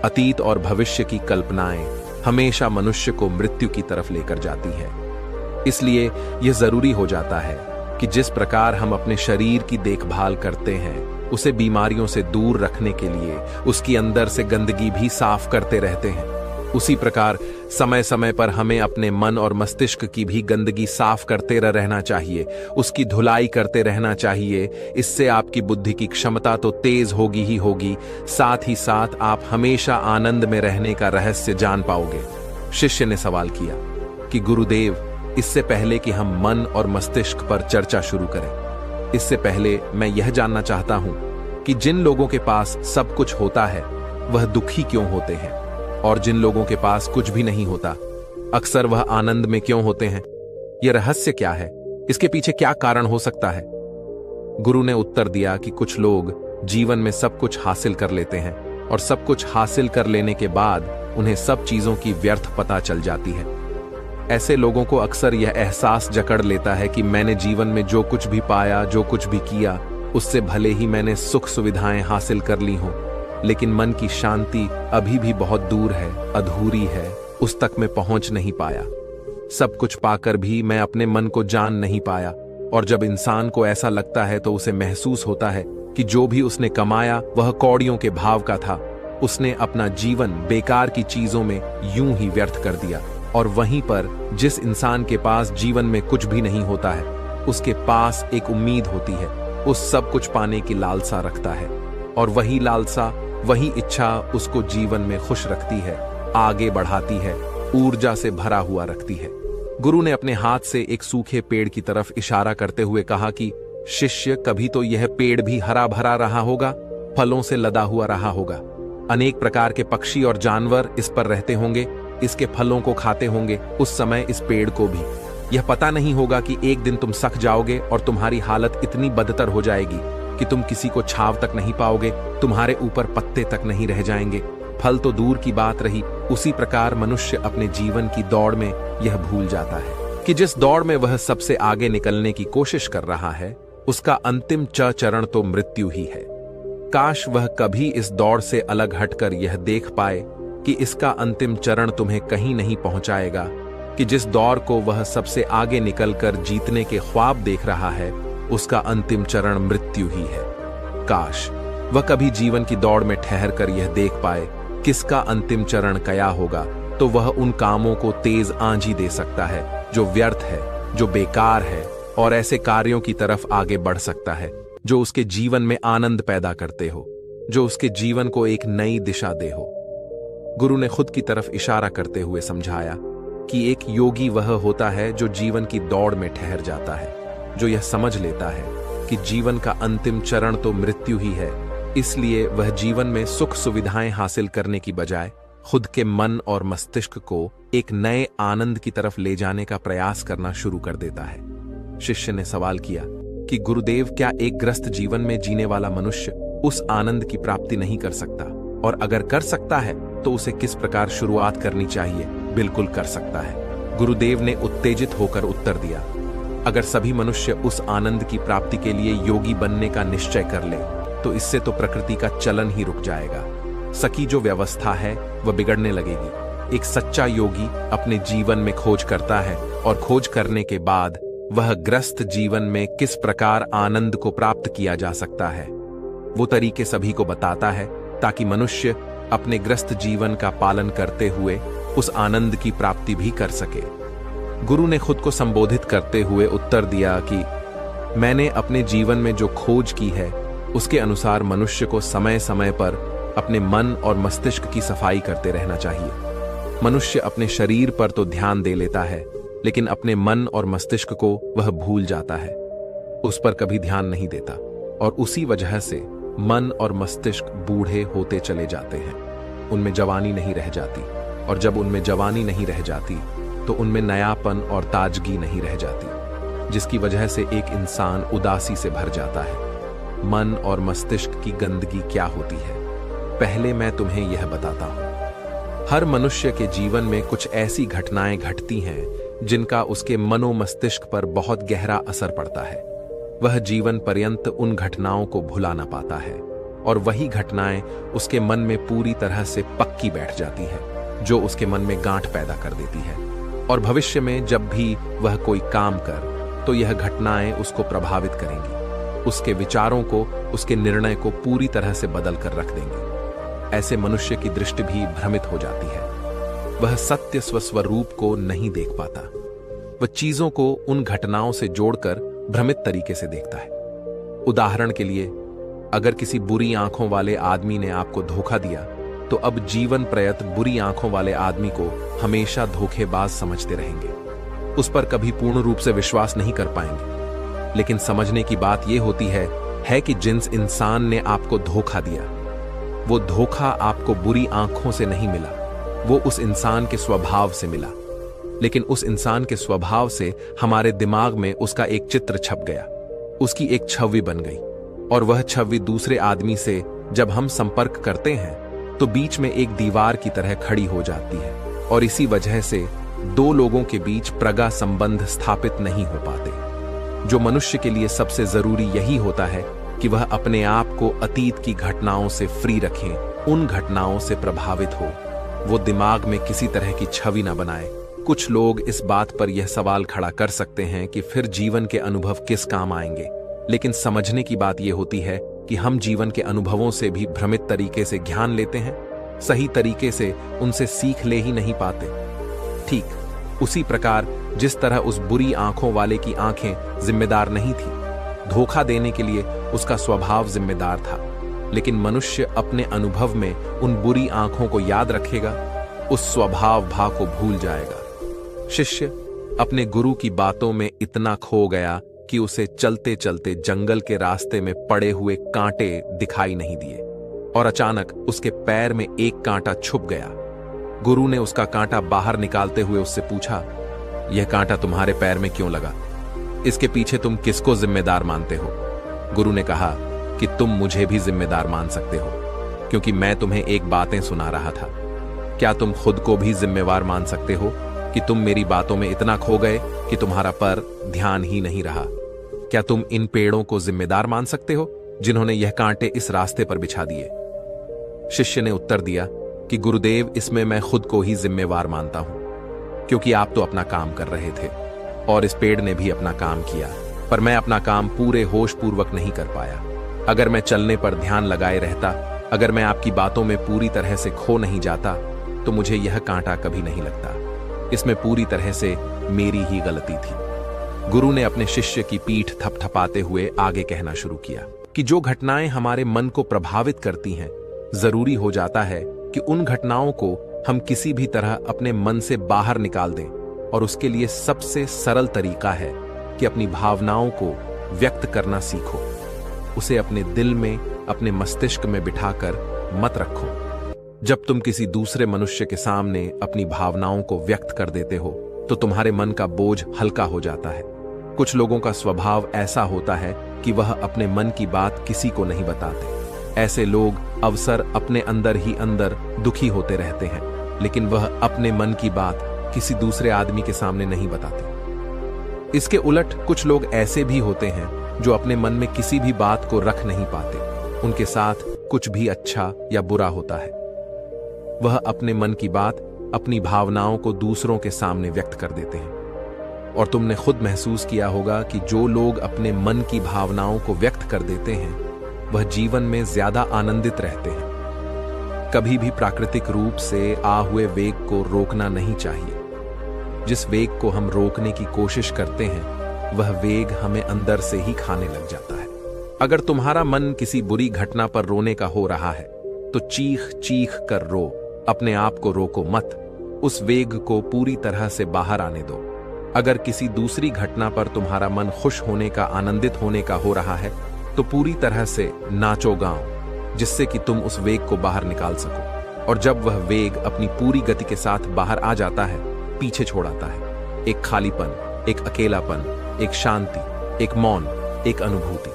अतीत और भविष्य की कल्पनाएं हमेशा मनुष्य को मृत्यु की तरफ लेकर जाती हैं। इसलिए यह जरूरी हो जाता है कि जिस प्रकार हम अपने शरीर की देखभाल करते हैं, उसे बीमारियों से दूर रखने के लिए उसकी अंदर से गंदगी भी साफ करते रहते हैं, उसी प्रकार समय समय पर हमें अपने मन और मस्तिष्क की भी गंदगी साफ करते रहना चाहिए, उसकी धुलाई करते रहना चाहिए। इससे आपकी बुद्धि की क्षमता तो तेज होगी ही होगी, साथ ही साथ आप हमेशा आनंद में रहने का रहस्य जान पाओगे। शिष्य ने सवाल किया कि गुरुदेव, इससे पहले कि हम मन और मस्तिष्क पर चर्चा शुरू करें, इससे पहले मैं यह जानना चाहता हूं कि जिन लोगों के पास सब कुछ होता है वह दुखी क्यों होते हैं, और जिन लोगों के पास कुछ भी नहीं होता अक्सर वह आनंद में क्यों होते हैं? यह रहस्य क्या है? इसके पीछे क्या कारण हो सकता है? गुरु ने उत्तर दिया कि कुछ लोग जीवन में सब कुछ हासिल कर लेते हैं और सब कुछ हासिल कर लेने के बाद उन्हें सब चीजों की व्यर्थ पता चल जाती है। ऐसे लोगों को अक्सर यह एहसास जकड़ लेता है कि मैंने जीवन में जो कुछ भी पाया, जो कुछ भी किया, उससे भले ही मैंने सुख सुविधाएं हासिल कर ली हों, लेकिन मन की शांति अभी भी बहुत दूर है, अधूरी है, उस तक मैं पहुंच नहीं पाया। सब कुछ पाकर भी मैं अपने मन को जान नहीं पाया। और जब इंसान को ऐसा लगता है तो उसे महसूस होता है कि जो भी उसने कमाया वह कौड़ियों के भाव का था। उसने अपना जीवन बेकार की चीजों में यूं ही व्यर्थ कर दिया। और वहीं पर जिस इंसान के पास जीवन में कुछ भी नहीं होता है, उसके पास एक उम्मीद होती है, उस सब कुछ पाने की लालसा रखता है, और वही लालसा, वही इच्छा उसको जीवन में खुश रखती है, आगे बढ़ाती है, ऊर्जा से भरा हुआ रखती है। गुरु ने अपने हाथ से एक सूखे पेड़ की तरफ इशारा करते हुए कहा कि शिष्य, कभी तो यह पेड़ भी हरा भरा रहा होगा, फलों से लदा हुआ रहा होगा। अनेक प्रकार के पक्षी और जानवर इस पर रहते होंगे, इसके फलों को खाते होंगे। उस समय इस पेड़ को भी यह पता नहीं होगा कि एक दिन तुम सख जाओगे और तुम्हारी हालत इतनी बदतर हो जाएगी कि तुम किसी को छांव तक नहीं पाओगे, तुम्हारे ऊपर पत्ते तक नहीं रह जाएंगे। फल तो दूर की बात रही, उसी प्रकार मनुष्य अपने जीवन की दौड़ में यह भूल जाता है कि जिस दौड़ में वह सबसे आगे निकलने की कोशिश कर रहा है, उसका अंतिम चरण तो मृत्यु ही है। काश वह कभी इस दौड़ से अलग हटकर यह देख पाए कि इसका अंतिम चरण तुम्हें कहीं नहीं पहुंचाएगा, कि जिस दौड़ को वह सबसे आगे निकलकर जीतने के ख्वाब देख रहा है, उसका अंतिम चरण मृत्यु ही है। काश वह कभी जीवन की दौड़ में ठहर कर यह देख पाए किसका अंतिम चरण क्या होगा, तो वह उन कामों को तेज आंधी दे सकता है जो व्यर्थ है, जो बेकार है, और ऐसे कार्यों की तरफ आगे बढ़ सकता है जो उसके जीवन में आनंद पैदा करते हो, जो उसके जीवन को एक नई दिशा दे हो। गुरु ने खुद की तरफ इशारा करते हुए समझाया कि एक योगी वह होता है जो जीवन की दौड़ में ठहर जाता है, जो यह समझ लेता है कि जीवन का अंतिम चरण तो मृत्यु ही है। इसलिए वह जीवन में सुख सुविधाएं हासिल करने की बजाय खुद के मन और मस्तिष्क को एक नए आनंद की तरफ ले जाने का प्रयास करना शुरू कर देता है। शिष्य ने सवाल किया कि गुरुदेव, क्या एक ग्रस्त जीवन में जीने वाला मनुष्य उस आनंद की प्राप्ति नहीं कर सकता, और अगर कर सकता है तो उसे किस प्रकार शुरुआत करनी चाहिए? बिल्कुल कर सकता है, गुरुदेव ने उत्तेजित होकर उत्तर दिया। अगर सभी मनुष्य उस आनंद की प्राप्ति के लिए योगी बनने का निश्चय कर ले, तो इससे तो प्रकृति का चलन ही रुक जाएगा। सकी जो व्यवस्था है वह बिगड़ने लगेगी। एक सच्चा योगी अपने जीवन में खोज करता है, और खोज करने के बाद वह ग्रस्त जीवन में किस प्रकार आनंद को प्राप्त किया जा सकता है, वो तरीके सभी को बताता है, ताकि मनुष्य अपने ग्रस्त जीवन का पालन करते हुए उस आनंद की प्राप्ति भी कर सके। गुरु ने खुद को संबोधित करते हुए उत्तर दिया कि मैंने अपने जीवन में जो खोज की है, उसके अनुसार मनुष्य को समय समय पर अपने मन और मस्तिष्क की सफाई करते रहना चाहिए। मनुष्य अपने शरीर पर तो ध्यान दे लेता है, लेकिन अपने मन और मस्तिष्क को वह भूल जाता है, उस पर कभी ध्यान नहीं देता, और उसी वजह से मन और मस्तिष्क बूढ़े होते चले जाते हैं। उनमें जवानी नहीं रह जाती, और जब उनमें जवानी नहीं रह जाती तो उनमें नयापन और ताजगी नहीं रह जाती, जिसकी वजह से एक इंसान उदासी से भर जाता है। मन और मस्तिष्क की गंदगी क्या होती है, पहले मैं तुम्हें यह बताता हूं। हर मनुष्य के जीवन में कुछ ऐसी घटनाएं घटती हैं जिनका उसके मनो मस्तिष्क पर बहुत गहरा असर पड़ता है। वह जीवन पर्यंत उन घटनाओं को भुला ना पाता है, और वही घटनाएं उसके मन में पूरी तरह से पक्की बैठ जाती है, जो उसके मन में गांठ पैदा कर देती है। और भविष्य में जब भी वह कोई काम कर तो यह घटनाएं उसको प्रभावित करेंगी, उसके विचारों को, उसके निर्णय को पूरी तरह से बदल कर रख देंगे। ऐसे मनुष्य की दृष्टि भी भ्रमित हो जाती है। वह सत्य स्वस्वरूप को नहीं देख पाता। वह चीजों को उन घटनाओं से जोड़कर भ्रमित तरीके से देखता है। उदाहरण के लिए, अगर किसी बुरी आंखों वाले आदमी ने आपको धोखा दिया तो अब जीवन प्रयत बुरी आंखों वाले आदमी को हमेशा धोखेबाज समझते रहेंगे, उस पर कभी पूर्ण रूप से विश्वास नहीं कर पाएंगे। लेकिन समझने की बात यह होती है कि जिस इंसान ने आपको धोखा दिया, वो धोखा आपको बुरी आंखों से नहीं मिला, वो उस इंसान के स्वभाव से मिला। लेकिन उस इंसान के स्वभाव से हमारे दिमाग में उसका एक चित्र छप गया, उसकी एक छवि बन गई, और वह छवि दूसरे आदमी से जब हम संपर्क करते हैं तो बीच में एक दीवार की तरह खड़ी हो जाती है, और इसी वजह से दो लोगों के बीच प्रगा संबंध स्थापित नहीं हो पाते। जो मनुष्य के लिए सबसे जरूरी यही होता है कि वह अपने आप को अतीत की घटनाओं से फ्री रखें, उन घटनाओं से प्रभावित हो, वो दिमाग में किसी तरह की छवि न बनाए। कुछ लोग इस बात पर यह सवाल खड़ा कर सकते हैं कि फिर जीवन के अनुभव किस काम आएंगे, लेकिन समझने की बात यह होती है कि हम जीवन के अनुभवों से भी भ्रमित तरीके से ज्ञान लेते हैं, सही तरीके से उनसे सीख ले ही नहीं पाते। ठीक उसी प्रकार जिस तरह उस बुरी आंखों वाले की आंखें जिम्मेदार नहीं थी, धोखा देने के लिए उसका स्वभाव जिम्मेदार था, लेकिन मनुष्य अपने अनुभव में उन बुरी आंखों को याद रखेगा, उस स्वभाव भाव को भूल जाएगा। शिष्य अपने गुरु की बातों में इतना खो गया कि उसे चलते चलते जंगल के रास्ते में पड़े हुए कांटे दिखाई नहीं दिए, और अचानक उसके पैर में एक कांटा छुप गया। गुरु ने उसका कांटा बाहर निकालते हुए उससे पूछा, यह कांटा तुम्हारे पैर में क्यों लगा? इसके पीछे तुम किसको जिम्मेदार मानते हो? गुरु ने कहा कि तुम मुझे भी जिम्मेदार मान सकते हो, क्योंकि मैं तुम्हें एक बातें सुना रहा था। क्या तुम खुद को भी जिम्मेवार मान सकते हो कि तुम मेरी बातों में इतना खो गए कि तुम्हारा पर ध्यान ही नहीं रहा? क्या तुम इन पेड़ों को जिम्मेदार मान सकते हो जिन्होंने यह कांटे इस रास्ते पर बिछा दिए? शिष्य ने उत्तर दिया कि गुरुदेव, इसमें मैं खुद को ही जिम्मेवार मानता हूं, क्योंकि आप तो अपना काम कर रहे थे और इस पेड़ ने भी अपना काम किया, पर मैं अपना काम पूरे होश पूर्वक नहीं कर पाया। अगर मैं चलने पर ध्यान लगाए रहता, अगर मैं आपकी बातों में पूरी तरह से खो नहीं जाता, तो मुझे यह कांटा कभी नहीं लगता। इसमें पूरी तरह से मेरी ही गलती थी। गुरु ने अपने शिष्य की पीठ थपथपाते हुए आगे कहना शुरू किया कि जो घटनाएं हमारे मन को प्रभावित करती हैं, जरूरी हो जाता है कि उन घटनाओं को हम किसी भी तरह अपने मन से बाहर निकाल दें, और उसके लिए सबसे सरल तरीका है कि अपनी भावनाओं को व्यक्त करना सीखो। उसे अपने दिल में, अपने मस्तिष्क में बिठाकर मत रखो। जब तुम किसी दूसरे मनुष्य के सामने अपनी भावनाओं को व्यक्त कर देते हो तो तुम्हारे मन का बोझ हल्का हो जाता है। कुछ लोगों का स्वभाव ऐसा होता है कि वह अपने मन की बात किसी को नहीं बताते। ऐसे लोग अवसर अपने अंदर ही अंदर दुखी होते रहते हैं, लेकिन वह अपने मन की बात किसी दूसरे आदमी के सामने नहीं बताते। इसके उलट कुछ लोग ऐसे भी होते हैं जो अपने मन में किसी भी बात को रख नहीं पाते। उनके साथ कुछ भी अच्छा या बुरा होता है, वह अपने मन की बात, अपनी भावनाओं को दूसरों के सामने व्यक्त कर देते हैं। और तुमने खुद महसूस किया होगा कि जो लोग अपने मन की भावनाओं को व्यक्त कर देते हैं, वह जीवन में ज्यादा आनंदित रहते हैं। कभी भी प्राकृतिक रूप से आ हुए वेग को रोकना नहीं चाहिए। जिस वेग को हम रोकने की कोशिश करते हैं, वह वेग हमें अंदर से ही खाने लग जाता है। अगर तुम्हारा मन किसी बुरी घटना पर रोने का हो रहा है, तो चीख चीख कर रो, अपने आप को रोको मत। उस वेग को पूरी तरह से बाहर आने दो। अगर किसी दूसरी घटना पर तुम्हारा मन खुश होने का, आनंदित होने का हो रहा है, तो पूरी तरह से नाचो गाओ, जिससे कि तुम उस वेग को बाहर निकाल सको। और जब वह वेग अपनी पूरी गति के साथ बाहर आ जाता है, पीछे छोड़ आता है एक खालीपन, एक अकेलापन, एक शांति, एक मौन, एक अनुभूति।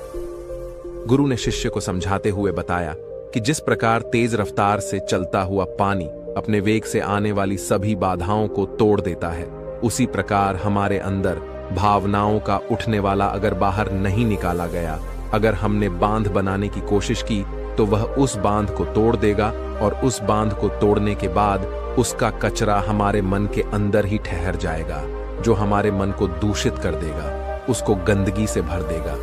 गुरु ने शिष्य को समझाते हुए बताया कि जिस प्रकार तेज रफ्तार से चलता हुआ पानी अपने वेग से आने वाली सभी बाधाओं को तोड़ देता है, उसी प्रकार हमारे अंदर भावनाओं का उठने वाला अगर बाहर नहीं निकाला गया, अगर हमने बांध बनाने की कोशिश की, तो वह उस बांध को तोड़ देगा, और उस बांध को तोड़ने के बाद उसका कचरा हमारे मन के अंदर ही ठहर जाएगा, जो हमारे मन को दूषित कर देगा, उसको गंदगी से भर देगा।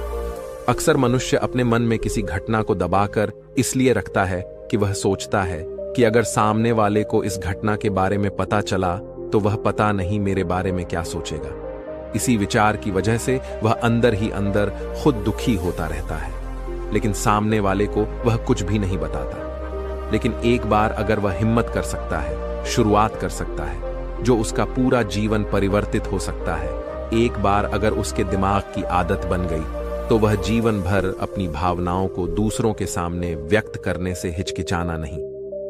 अक्सर मनुष्य अपने मन में किसी घटना को दबाकर इसलिए रखता है कि वह सोचता है कि अगर सामने वाले को इस घटना के बारे में पता चला तो वह पता नहीं मेरे बारे में क्या सोचेगा। इसी विचार की वजह से वह अंदर ही अंदर खुद दुखी होता रहता है, लेकिन सामने वाले को वह कुछ भी नहीं बताता। लेकिन एक बार अगर वह हिम्मत कर सकता है, शुरुआत कर सकता है, जो उसका पूरा जीवन परिवर्तित हो सकता है। एक बार अगर उसके दिमाग की आदत बन गई तो वह जीवन भर अपनी भावनाओं को दूसरों के सामने व्यक्त करने से हिचकिचाना नहीं।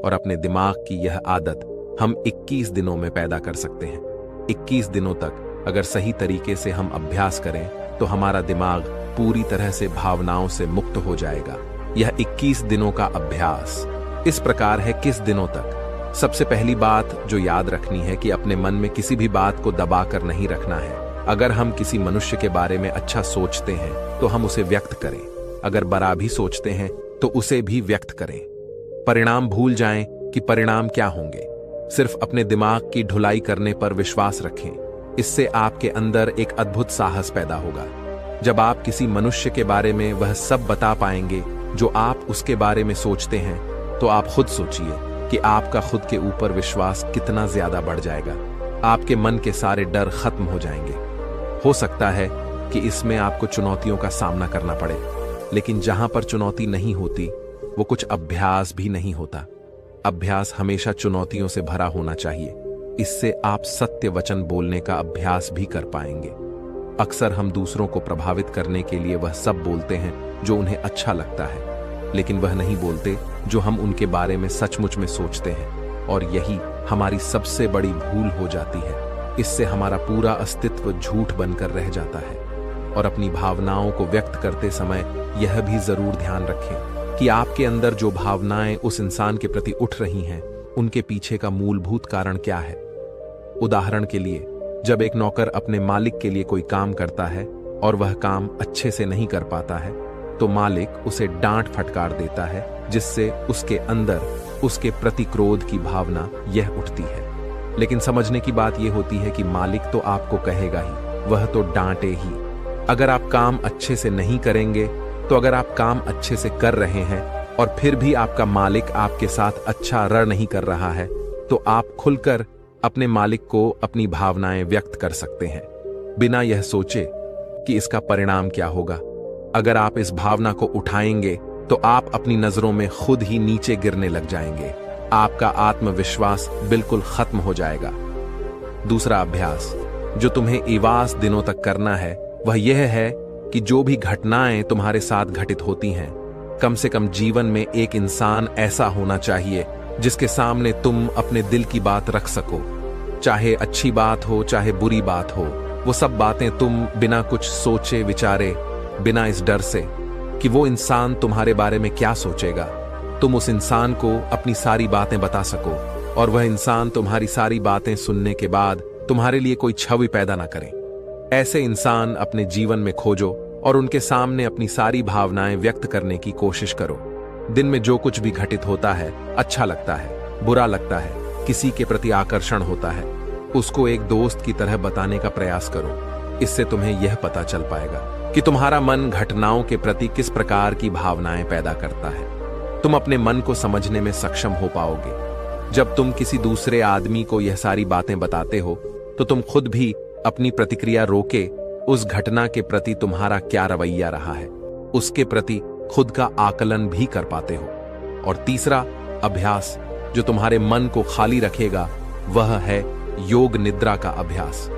और अपने दिमाग की यह आदत हम 21 दिनों में पैदा कर सकते हैं। 21 दिनों तक अगर सही तरीके से हम अभ्यास करें तो हमारा दिमाग पूरी तरह से भावनाओं से मुक्त हो जाएगा। यह 21 दिनों का अभ्यास इस प्रकार है। किस दिनों तक? सबसे पहली बात जो याद रखनी है कि अपने मन में किसी भी बात को दबाकर नहीं रखना है। अगर हम किसी मनुष्य के बारे में अच्छा सोचते हैं तो हम उसे व्यक्त करें। अगर बुरा भी सोचते हैं तो उसे भी व्यक्त करें। परिणाम भूल जाएं कि परिणाम क्या होंगे। सिर्फ अपने दिमाग की ढुलाई करने पर विश्वास रखें। इससे आपके अंदर एक अद्भुत साहस पैदा होगा। जब आप किसी मनुष्य के बारे में वह सब बता पाएंगे जो आप उसके बारे में सोचते हैं, तो आप खुद सोचिए कि आपका खुद के ऊपर विश्वास कितना ज्यादा बढ़ जाएगा। आपके मन के सारे डर खत्म हो जाएंगे। हो सकता है कि इसमें आपको चुनौतियों का सामना करना पड़े, लेकिन जहां पर चुनौती नहीं होती वो कुछ अभ्यास भी नहीं होता। अभ्यास हमेशा चुनौतियों से भरा होना चाहिए। इससे आप सत्य वचन बोलने का अभ्यास भी कर पाएंगे। अक्सर हम दूसरों को प्रभावित करने के लिए वह सब बोलते हैं जो उन्हें अच्छा लगता है, लेकिन वह नहीं बोलते जो हम उनके बारे में सचमुच में सोचते हैं। और यही हमारी सबसे बड़ी भूल हो जाती है। इससे हमारा पूरा अस्तित्व झूठ बनकर रह जाता है। और अपनी भावनाओं को व्यक्त करते समय यह भी जरूर ध्यान रखें कि आपके अंदर जो भावनाएं उस इंसान के प्रति उठ रही हैं, उनके पीछे का मूलभूत कारण क्या है। उदाहरण के लिए, जब एक नौकर अपने मालिक के लिए कोई काम करता है और वह काम अच्छे से नहीं कर पाता है, तो मालिक उसे डांट फटकार देता है, जिससे उसके अंदर उसके प्रति क्रोध की भावना यह उठती है। लेकिन समझने की बात यह होती है कि मालिक तो आपको कहेगा ही, वह तो डांटे ही। अगर आप काम अच्छे से नहीं करेंगे, तो अगर आप काम अच्छे से कर रहे हैं और फिर भी आपका मालिक आपके साथ अच्छा रण नहीं कर रहा है, तो आप खुलकर अपने मालिक को अपनी भावनाएं व्यक्त कर सकते हैं, बिना यह सोचे कि इसका परिणाम क्या होगा। अगर आप इस भावना को उठाएंगे तो आप अपनी नजरों में खुद ही नीचे गिरने लग जाएंगे। आपका आत्मविश्वास बिल्कुल खत्म हो जाएगा। दूसरा अभ्यास जो तुम्हें 21 दिनों तक करना है वह यह है कि जो भी घटनाएं तुम्हारे साथ घटित होती हैं, कम से कम जीवन में एक इंसान ऐसा होना चाहिए जिसके सामने तुम अपने दिल की बात रख सको। चाहे अच्छी बात हो चाहे बुरी बात हो, वो सब बातें तुम बिना कुछ सोचे विचारे, बिना इस डर से कि वो इंसान तुम्हारे बारे में क्या सोचेगा, तुम उस इंसान को अपनी सारी बातें बता सको और वह इंसान तुम्हारी सारी बातें सुनने के बाद तुम्हारे लिए कोई छवि पैदा ना करे। ऐसे इंसान अपने जीवन में खोजो और उनके सामने अपनी सारी भावनाएं व्यक्त करने की कोशिश करो। दिन में जो कुछ भी घटित होता है, अच्छा लगता है, बुरा लगता है, किसी के प्रति आकर्षण होता है, उसको एक दोस्त की तरह बताने का प्रयास करो। इससे तुम्हें यह पता चल पाएगा कि तुम्हारा मन घटनाओं के प्रति किस प्रकार की भावनाएं पैदा करता है। तुम अपने मन को समझने में सक्षम हो पाओगे। जब तुम किसी दूसरे आदमी को यह सारी बातें बताते हो, तो तुम खुद भी अपनी प्रतिक्रिया रोके उस घटना के प्रति तुम्हारा क्या रवैया रहा है, उसके प्रति खुद का आकलन भी कर पाते हो। और तीसरा अभ्यास जो तुम्हारे मन को खाली रखेगा वह है योग निद्रा का अभ्यास।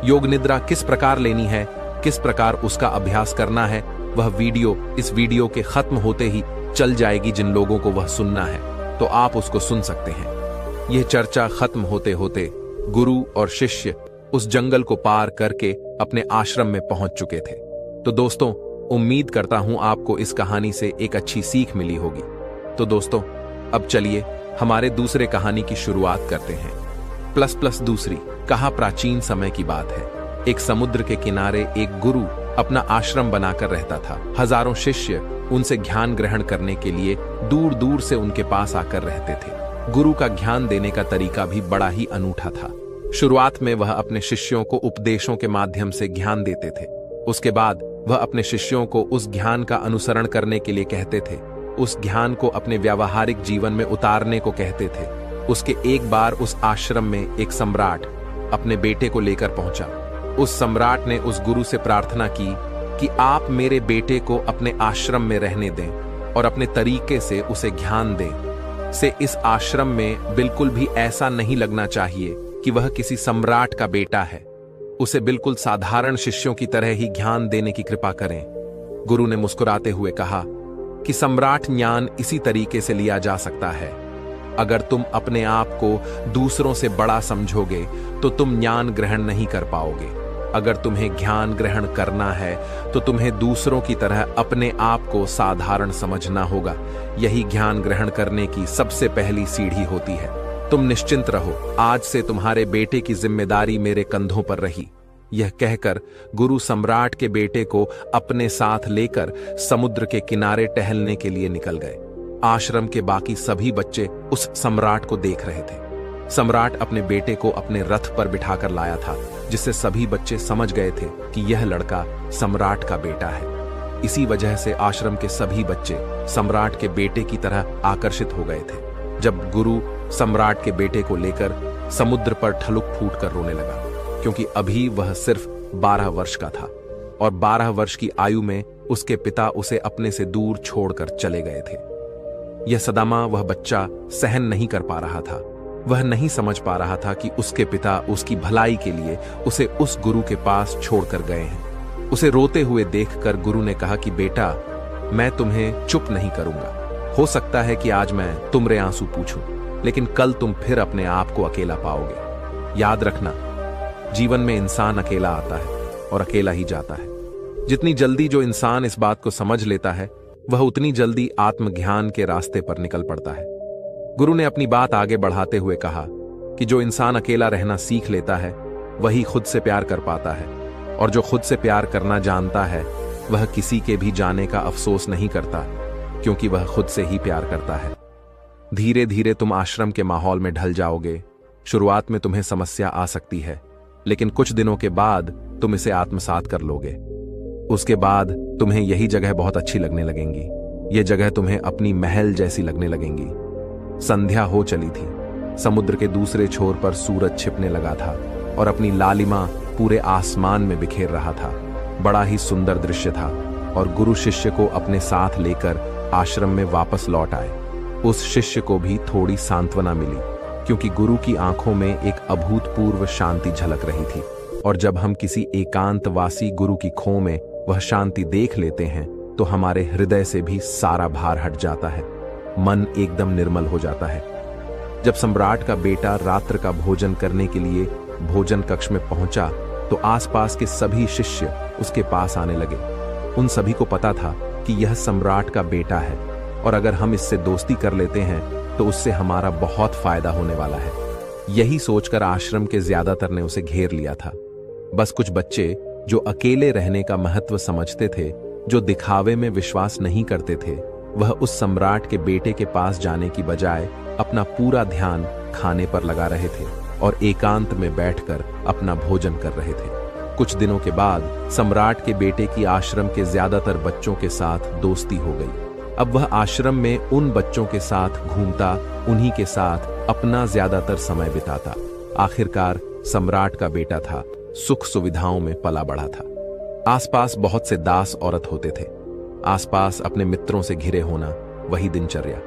योग निद्रा किस प्रकार लेनी है, किस प्रकार उसका अभ्यास करना है, वह वीडियो इस वीडियो के खत्म होते ही चल जाएगी। जिन लोगों को वह सुनना है तो आप उसको सुन सकते हैं। यह चर्चा खत्म होते होते गुरु और शिष्य उस जंगल को पार करके अपने आश्रम में पहुंच चुके थे। तो दोस्तों, उम्मीद करता हूं आपको इस कहानी से एक अच्छी सीख मिली होगी। तो दोस्तों, अब चलिए हमारे दूसरे कहानी की शुरुआत करते हैं। प्लस दूसरी कहा प्राचीन समय की बात है। एक समुद्र के किनारे एक गुरु अपना आश्रम बनाकर रहता था। हजारों शिष्य उनसे ज्ञान ग्रहण करने के लिए दूर दूर से उनके पास आकर रहते थे। गुरु का ज्ञान देने का तरीका भी बड़ा ही अनूठा था। शुरुआत में वह अपने शिष्यों को उपदेशों के माध्यम से ज्ञान देते थे। उसके बाद वह अपने शिष्यों को उस ज्ञान का अनुसरण करने के लिए कहते थे, उस ज्ञान को अपने व्यावहारिक जीवन में उतारने को कहते थे। उसके एक बार उस आश्रम में एक सम्राट अपने बेटे को लेकर पहुंचा। उस सम्राट ने उस गुरु से प्रार्थना की कि आप मेरे बेटे को अपने आश्रम में रहने दें और अपने तरीके से उसे ज्ञान दें। से इस आश्रम में बिल्कुल भी ऐसा नहीं लगना चाहिए कि वह किसी सम्राट का बेटा है। उसे बिल्कुल साधारण शिष्यों की तरह ही ज्ञान देने की कृपा करें। गुरु ने मुस्कुराते हुए कहा कि सम्राट ज्ञान इसी तरीके से लिया जा सकता है। अगर तुम अपने आप को दूसरों से बड़ा समझोगे तो तुम ज्ञान ग्रहण नहीं कर पाओगे। अगर तुम्हें ज्ञान ग्रहण करना है तो तुम्हें दूसरों की तरह अपने आप को साधारण समझना होगा। यही ज्ञान ग्रहण करने की सबसे पहली सीढ़ी होती है। तुम निश्चिंत रहो, आज से तुम्हारे बेटे की जिम्मेदारी मेरे कंधों पर रही। यह कहकर गुरु सम्राट के बेटे को अपने साथ लेकर समुद्र के किनारे टहलने के लिए निकल गए। आश्रम के बाकी सभी बच्चे उस सम्राट को देख रहे थे। सम्राट अपने बेटे को अपने रथ पर बिठाकर लाया था, जिससे सभी बच्चे समझ गए थे कि यह लड़का सम्राट का बेटा है। इसी वजह से आश्रम के सभी बच्चे सम्राट के बेटे की तरह आकर्षित हो गए थे। जब गुरु सम्राट के बेटे को लेकर समुद्र पर ठलुक फूट कर रोने लगा, क्योंकि अभी वह सिर्फ 12 वर्ष का था और 12 वर्ष की आयु में उसके पिता उसे अपने से दूर छोड़कर चले गए थे। यह सदमा वह बच्चा सहन नहीं कर पा रहा था। वह नहीं समझ पा रहा था कि उसके पिता उसकी भलाई के लिए उसे उस गुरु के पास छोड़कर गए हैं। उसे रोते हुए देखकर गुरु ने कहा कि बेटा, मैं तुम्हें चुप नहीं करूंगा। हो सकता है कि आज मैं तुमरे आंसू पूछूं, लेकिन कल तुम फिर अपने आप को अकेला पाओगे। याद रखना, जीवन में इंसान अकेला आता है और अकेला ही जाता है। जितनी जल्दी जो इंसान इस बात को समझ लेता है, वह उतनी जल्दी आत्मज्ञान के रास्ते पर निकल पड़ता है। गुरु ने अपनी बात आगे बढ़ाते हुए कहा कि जो इंसान अकेला रहना सीख लेता है, वही खुद से प्यार कर पाता है, और जो खुद से प्यार करना जानता है, वह किसी के भी जाने का अफसोस नहीं करता, क्योंकि वह खुद से ही प्यार करता है। धीरे धीरे तुम आश्रम के माहौल में ढल जाओगे। शुरुआत में तुम्हें समस्या आ सकती है, लेकिन कुछ दिनों के बाद तुम इसे आत्मसात कर लोगे। उसके बाद तुम्हें यही जगह बहुत अच्छी लगने लगेंगी। ये जगह तुम्हें अपनी महल जैसी लगने लगेंगी। संध्या हो चली थी। समुद्र के दूसरे छोर पर सूरज छिपने लगा था और अपनी लालिमा पूरे आसमान में बिखेर रहा था। बड़ा ही सुंदर दृश्य था और गुरु शिष्य को अपने साथ लेकर आश्रम में वापस लौट आए। उस शिष्य को भी थोड़ी सांत्वना मिली, क्योंकि गुरु की आंखों में एक अभूतपूर्व शांति झलक रही थी। और जब हम किसी एकांतवासी गुरु की खोह में वह शांति देख लेते हैं, तो हमारे हृदय से भी सारा भार हट जाता है, मन एकदम निर्मल हो जाता है। जब सम्राट का बेटा रात्र का भोजन करने के लिए भोजन कक्ष में पहुंचा, तो आसपास के सभी शिष्य उसके पास आने लगे। उन सभी को पता था कि यह सम्राट का बेटा है, और अगर हम इससे दोस्ती कर लेते हैं तो उससे हमारा बहुत फायदा होने वाला है। यही सोचकर आश्रम के ज्यादातर ने उसे घेर लिया था। बस कुछ बच्चे जो अकेले रहने का महत्व समझते थे, जो दिखावे में विश्वास नहीं करते थे, वह उस सम्राट के बेटे के पास जाने की बजाय अपना पूरा ध्यान खाने पर लगा रहे थे और एकांत में बैठकर अपना भोजन कर रहे थे। कुछ दिनों के बाद सम्राट के बेटे की आश्रम के ज्यादातर बच्चों के साथ दोस्ती हो गई। अब वह आश्रम में उन बच्चों के साथ घूमता, उन्हीं के साथ अपना ज्यादातर समय बिताता। आखिरकार सम्राट का बेटा था, सुख सुविधाओं में पला बढ़ा था। आसपास बहुत से दास औरत होते थे। आसपास अपने मित्रों से घिरे होना, वही दिनचर्या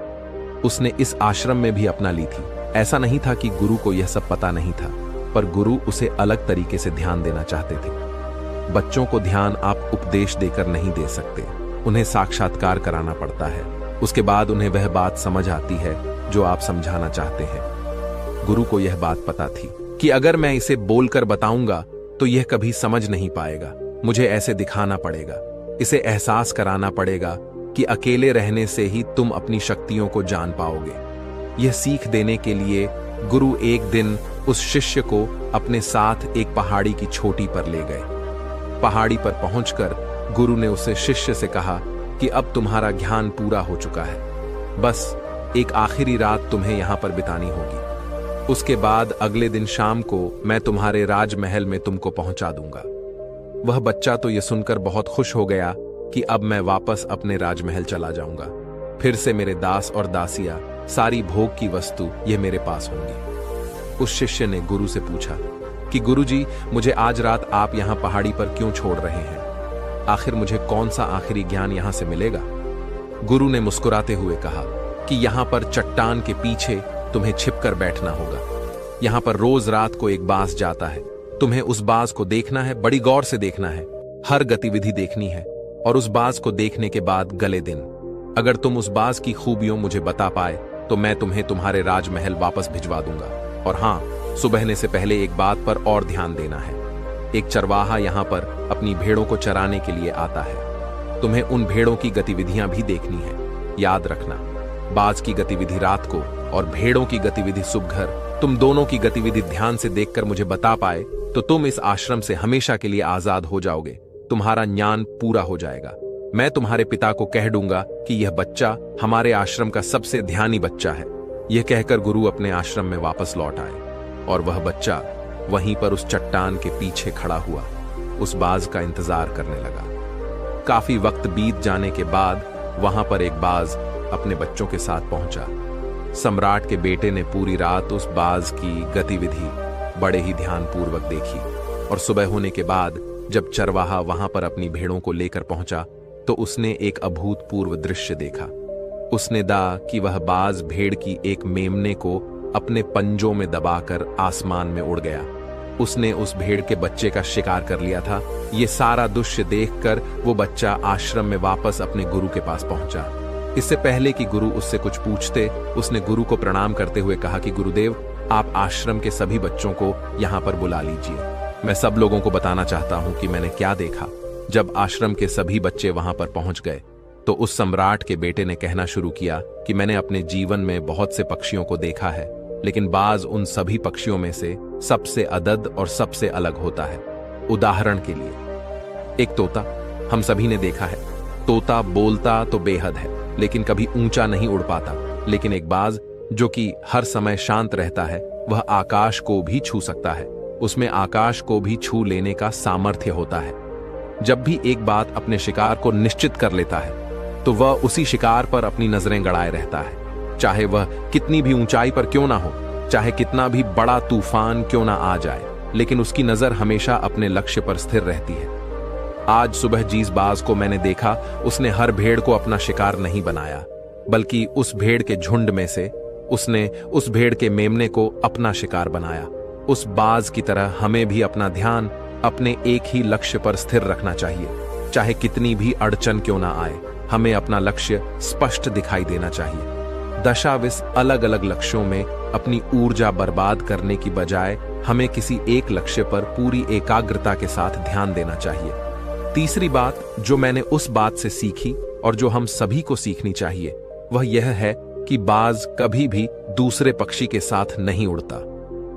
उसने इस आश्रम में भी अपना ली थी। ऐसा नहीं था कि गुरु को यह सब पता नहीं था, पर गुरु उसे अलग तरीके से ध्यान देना चाहते थे। बच्चों को ध्यान आप उपदेश देकर नहीं दे सकते, उन्हें साक्षात्कार कराना पड़ता है। उसके बाद उन्हें वह बात समझ आती है जो आप समझाना चाहते हैं। गुरु को यह बात पता थी कि अगर मैं इसे बोलकर बताऊंगा तो यह कभी समझ नहीं पाएगा। मुझे ऐसे दिखाना पड़ेगा, इसे एहसास कराना पड़ेगा कि अकेले रहने से ही तुम अपनी शक्तियों को जान पाओगे। यह सीख देने के लिए गुरु एक दिन उस शिष्य को अपने साथ एक पहाड़ी की चोटी पर ले गए। पहाड़ी पर पहुंचकर गुरु ने उसे शिष्य से कहा कि अब तुम्हारा ज्ञान पूरा हो चुका है, बस एक आखिरी रात तुम्हें यहां पर बितानी होगी। उसके बाद अगले दिन शाम को मैं तुम्हारे राजमहल में तुमको पहुंचा दूंगा। वह बच्चा तो यह सुनकर बहुत खुश हो गया कि अब मैं वापस अपने राजमहल चला जाऊंगा, फिर से मेरे दास और दासियां, सारी भोग की वस्तु ये मेरे पास होंगी। उस शिष्य ने गुरु से पूछा कि गुरुजी, मुझे आज रात आप यहां पहाड़ी पर क्यों छोड़ रहे हैं? आखिर मुझे कौन सा आखिरी ज्ञान यहां से मिलेगा? गुरु ने मुस्कुराते हुए कहा कि यहां पर चट्टान के पीछे तुम्हें छिपकर बैठना होगा। यहां पर रोज रात को एक बाज जाता है, तुम्हें उस बाज को देखना है, बड़ी गौर से देखना है, हर गतिविधि देखनी है, और उस बाज को देखने के बाद गले दिन अगर तुम उस बाज की खूबियों मुझे बता पाए तो मैं तुम्हें तुम्हारे राजमहल वापस भिजवा दूंगा। और हां, सुबहने से पहले एक बात पर और ध्यान देना है। एक चरवाहा यहां पर अपनी भेड़ों को चराने के लिए आता है, तुम्हें उन भेड़ों की गतिविधियां भी देखनी है। याद रखना, बाज की गतिविधि रात को और भेड़ों की गतिविधि सुबह, तुम दोनों की गतिविधि ध्यान से देखकर मुझे बता पाए तो तुम इस आश्रम से हमेशा के लिए आजाद हो जाओगे, तुम्हारा ज्ञान पूरा हो जाएगा। मैं तुम्हारे पिता को कह दूंगा कि यह बच्चा हमारे आश्रम का सबसे ध्यानी बच्चा है। यह कहकर गुरु अपने आश्रम में वापस लौट आए, और वह बच्चा वहीं पर उस चट्टान के पीछे खड़ा हुआ उस बाज का इंतजार करने लगा। काफी वक्त बीत जाने के बाद वहां पर एक बाज अपने बच्चों के साथ पहुंचा। सम्राट के बेटे ने पूरी रात उस बाज की गतिविधि बड़े ही ध्यानपूर्वक देखी, और सुबह होने के बाद जब चरवाहा वहां पर अपनी भेड़ों को लेकर पहुंचा तो उसने एक अभूतपूर्व दृश्य देखा। उसने देखा कि वह बाज भेड़ की एक मेमने को अपने पंजों में दबाकर आसमान में उड़ गया। उसने उस भेड़ के बच्चे का शिकार कर लिया था। ये सारा दृश्य देखकर वो बच्चा आश्रम में वापस अपने गुरु के पास पहुंचा। इससे पहले कि गुरु उससे कुछ पूछते, उसने गुरु को प्रणाम करते हुए कहा कि गुरुदेव, आप आश्रम के सभी बच्चों को यहाँ पर बुला लीजिए। मैं सब लोगों को बताना चाहता हूँ कि मैंने क्या देखा। जब आश्रम के सभी बच्चे वहां पर पहुंच गए तो उस सम्राट के बेटे ने कहना शुरू किया कि मैंने अपने जीवन में बहुत से पक्षियों को देखा है, लेकिन बाज उन सभी पक्षियों में से सबसे अदद और सबसे अलग होता है। उदाहरण के लिए, एक तोता हम सभी ने देखा है। तोता बोलता तो बेहद है, लेकिन कभी ऊंचा नहीं उड़ पाता। लेकिन एक बाज जो कि हर समय शांत रहता है, वह आकाश को भी छू सकता है। उसमें आकाश को भी छू लेने का सामर्थ्य होता है। जब भी एक बात अपने शिकार को निश्चित कर लेता है तो वह उसी शिकार पर अपनी नजरें गड़ाए रहता है, चाहे वह कितनी भी ऊंचाई पर क्यों ना हो, चाहे कितना भी बड़ा तूफान क्यों ना आ जाए, लेकिन उसकी नजर हमेशा अपने लक्ष्य पर स्थिर रहती है। आज सुबह जिस बाज को मैंने देखा, उसने हर भेड़ को अपना शिकार नहीं बनाया, बल्कि उस भेड़ के झुंड में से उसने उस भेड़ के मेमने को अपना शिकार बनाया। उस बाज की तरह हमें भी अपना ध्यान अपने एक ही लक्ष्य पर स्थिर रखना चाहिए, चाहे कितनी भी अड़चन क्यों ना आए। हमें अपना लक्ष्य स्पष्ट दिखाई देना चाहिए। दशाविश अलग अलग लक्ष्यों में अपनी ऊर्जा बर्बाद करने की बजाय हमें किसी एक लक्ष्य पर पूरी एकाग्रता के साथ ध्यान देना चाहिए। तीसरी बात जो मैंने उस बात से सीखी और जो हम सभी को सीखनी चाहिए, वह यह है कि बाज कभी भी दूसरे पक्षी के साथ नहीं उड़ता।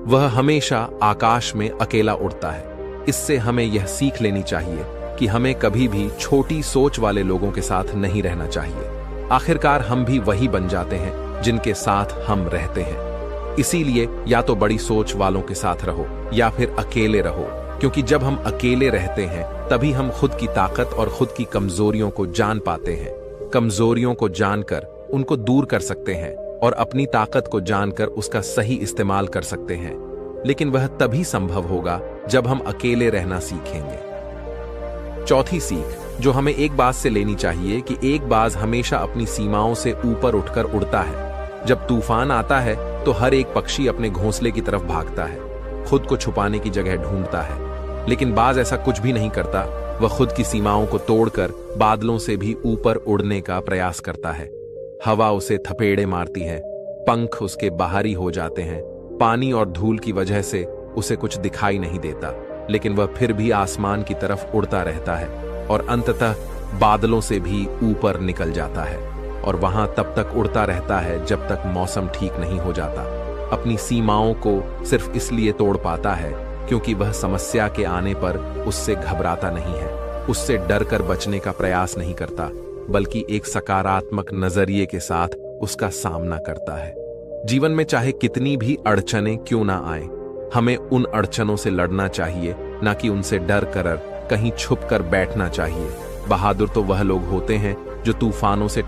वह हमेशा आकाश में अकेला उड़ता है। इससे हमें यह सीख लेनी चाहिए कि हमें कभी भी छोटी सोच वाले लोगों के साथ नहीं रहना चाहिए। आखिरकार हम भी वही बन जाते हैं जिनके साथ हम रहते हैं। इसीलिए या तो बड़ी सोच वालों के साथ रहो या फिर अकेले रहो, क्योंकि जब हम अकेले रहते हैं तभी हम खुद की ताकत और खुद की कमजोरियों को जान पाते हैं। कमजोरियों को जानकर उनको दूर कर सकते हैं और अपनी ताकत को जानकर उसका सही इस्तेमाल कर सकते हैं। लेकिन वह तभी संभव होगा जब हम अकेले रहना सीखेंगे। चौथी सीख जो हमें एक बात से लेनी चाहिए कि एक बाज हमेशा अपनी सीमाओं से ऊपर उठकर उड़ता है। जब तूफान आता है तो हर एक पक्षी अपने घोंसले की तरफ भागता है, खुद को छुपाने की जगह ढूंढता है। लेकिन बाज ऐसा कुछ भी नहीं करता। वह खुद की सीमाओं को तोड़कर बादलों से भी ऊपर उड़ने का प्रयास करता है। हवा उसे थपेड़े मारती है, पंख उसके बाहरी हो जाते हैं, पानी और धूल की वजह से उसे कुछ दिखाई नहीं देता, लेकिन वह फिर भी आसमान की तरफ उड़ता रहता है और अंततः बादलों से भी ऊपर निकल जाता है और वहां तब तक उड़ता रहता है जब तक मौसम ठीक नहीं हो जाता। अपनी सीमाओं को सिर्फ इसलिए तोड़ पाता है क्योंकि वह समस्या के आने पर उससे घबराता नहीं है, उससे डर कर बचने का प्रयास नहीं करता, बल्कि एक सकारात्मक नजरिए के साथ उसका सामना करता है। जीवन में चाहे कितनी भी अड़चनें क्यों ना आए, हमें उन अड़चनों से लड़ना चाहिए, ना कि उनसे डर कर कहीं छुप कर बैठना चाहिए। बहादुर तो वह लोग होते हैं जो तूफानों से